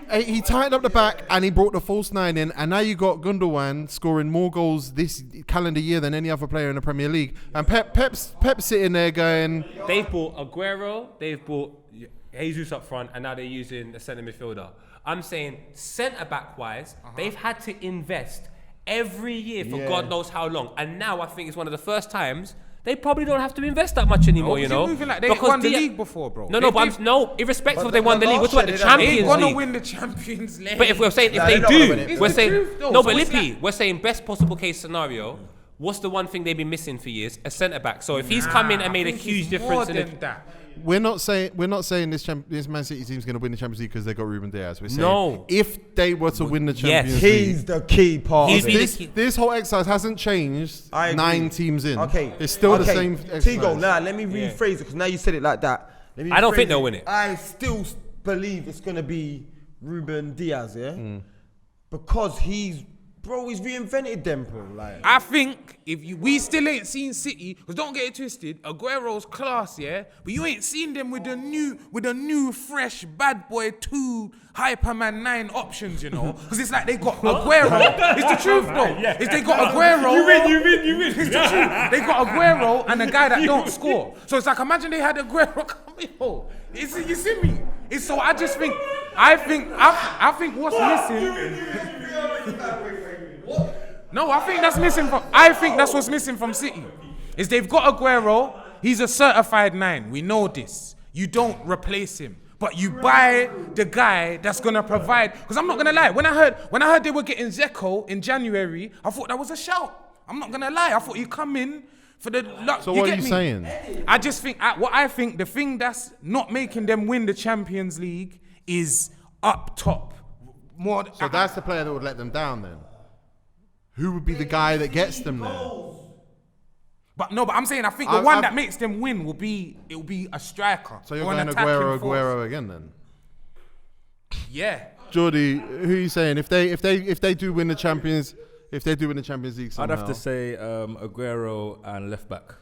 He tightened up the back and he brought the false 9 in, and now you got Gundogan scoring more goals this calendar year than any other player in the Premier League. And Pep's sitting there going... They've bought Aguero, they've bought Jesus up front, and now they're using a centre midfielder. I'm saying centre-back wise, they've had to invest every year for God knows how long. And now I think it's one of the first times they probably don't have to invest that much anymore, you know. Moving like they won the league before, bro. Irrespective of they won the league, we're talking about the Champions League. They ain't gonna win the Champions League. But if we're saying, if they do, we're saying, no, but Lippy, we're saying best possible case scenario. What's the one thing they've been missing for years? A centre-back. So if he's come in and made a huge difference in that. We're not saying this Man City team's going to win the Champions League because they got Ruben Diaz. We're saying if they were to win the Champions League, he's the key part. This whole exercise hasn't changed. 9 teams in. Okay, it's still the same exercise. Tigo, now let me rephrase it because now you said it like that. I don't think they'll win it. I still believe it's going to be Ruben Diaz, because he's reinvented them, bro. Like, I think we still ain't seen City, because don't get it twisted, Aguero's class, yeah, but you ain't seen them with a new fresh bad boy 2 Hyperman 9 options, you know, because it's like they got Aguero. It's the truth though. It's they got Aguero. You win. It's the truth. They got Aguero and a guy that don't score. So it's like, imagine they had Aguero coming home. You see me? It's so I think what's missing. No, I think that's what's missing from City. Is they've got Aguero, he's a certified 9. We know this. You don't replace him, but you buy the guy that's gonna provide. Because I'm not gonna lie, when I heard they were getting Zeko in January, I thought that was a shout. I'm not gonna lie, I thought he'd come in for the luck. So what are you saying? I just think the thing that's not making them win the Champions League is up top. So that's the player that would let them down then. Who would be the guy that gets them there? But I'm saying I think the one that makes them win will be a striker. So you're going Aguero again then? Yeah. Jordy, who are you saying? If they do win the Champions League somehow, I'd have to say Aguero and left back.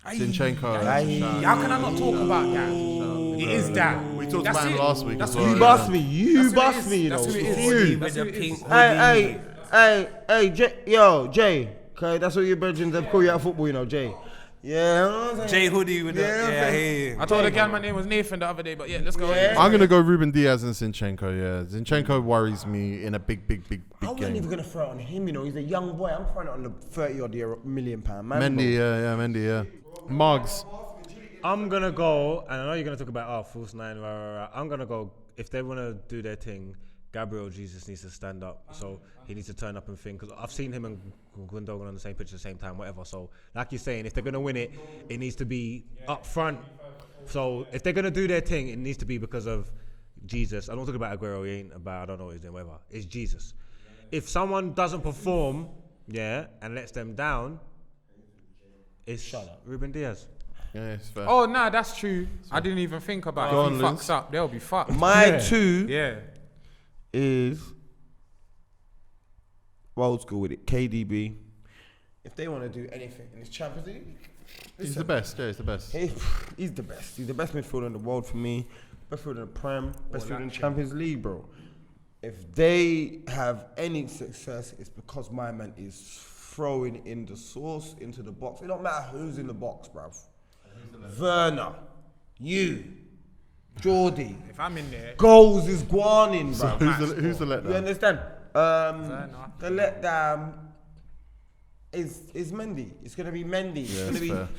Zinchenko. How can I not talk about that? It is that. We talked about him last week. You bust me. You bust me. That's who it is. with the pink hoodie. Hey, Jay. Okay, that's what your brethren call you at football, you know, Jay. Yeah. Jay hoodie with I told the guy my name was Nathan the other day, but yeah, let's go. I'm gonna go Ruben Diaz and Zinchenko. Yeah, Zinchenko worries me in a big I wasn't game. even gonna throw it on him, you know. He's a young boy. I'm throwing it on the 30-odd million pound man. Mendy. Mugs. I'm gonna go, and I know you're gonna talk about false 9. I'm gonna go if they wanna do their thing. Gabriel Jesus needs to stand up, so he needs to turn up and think. Because I've seen him and Gundogan on the same pitch at the same time, whatever. So, like you're saying, if they're gonna win it, it needs to be up front. So, if they're gonna do their thing, it needs to be because of Jesus. I don't talk about Aguero. He ain't about. I don't know what he's doing. Whatever. It's Jesus. If someone doesn't perform, and lets them down, it's Ruben Diaz. Yeah, it's fair. Oh, nah, that's true. I didn't even think about it. If he fucks up, they'll be fucked. My 2 Yeah. is old school with it. KDB. If they want to do anything in this Champions League, He's the best. Yeah, he's the best. He's the best. He's the best midfielder in the world for me. Best midfielder in the Prem. Best midfielder in the Champions League, bro. If they have any success, it's because my man is throwing in the sauce into the box. It don't matter who's in the box, bruv. Werner, you, Geordie. If I'm in there, goals is guanin, So bruv. who's the letdown? You understand? The letdown is Mendy. It's gonna be Mendy.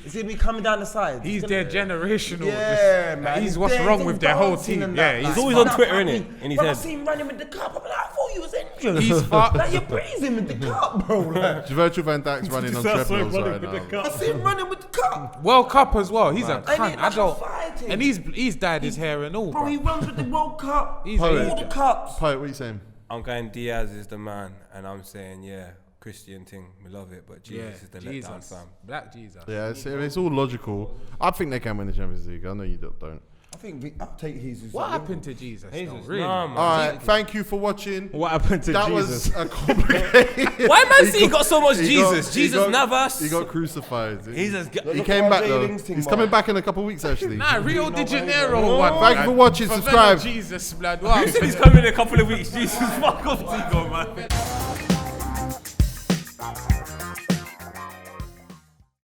It's gonna be coming down the side. he's their generational. Yeah, man. He's what's wrong with their whole team. Yeah, He's always on Twitter, innit? And he I says, see him running with the cup. I'm like, I thought he was injured. He's fucked. Like, you're breathing with the cup, bro. Like, Virgil van Dijk's running on treadmills right now. I see him running with the cup. World Cup as well. He's a And cunt. I don't. fighting. And he's dyed his hair and all, Bro, he bro. runs with the World Cup. He's all a- the cups. Poet, what are you saying? I'm going Diaz is the man, and I'm saying, Christian thing, we love it, but Jesus is the letdown, fam. Black Jesus. Yeah, it's all logical. I think they can win the Champions League. I know you don't. I think I'll take Jesus. What happened to Jesus? Jesus, though, really? nah, man. All right, thank you for watching. What happened to That Jesus? was a complicated. Why man see he got so much he Jesus? got- Jesus he got- Navas. He got crucified. Jesus. He came back though. Jailings thing, He's man. coming back in a couple of weeks actually. Nah, Rio de Janeiro one. Thank you for watching. Favela Subscribe. Jesus, blood. What Who said he's coming in a couple of weeks? Jesus, fuck off, Tigo, man.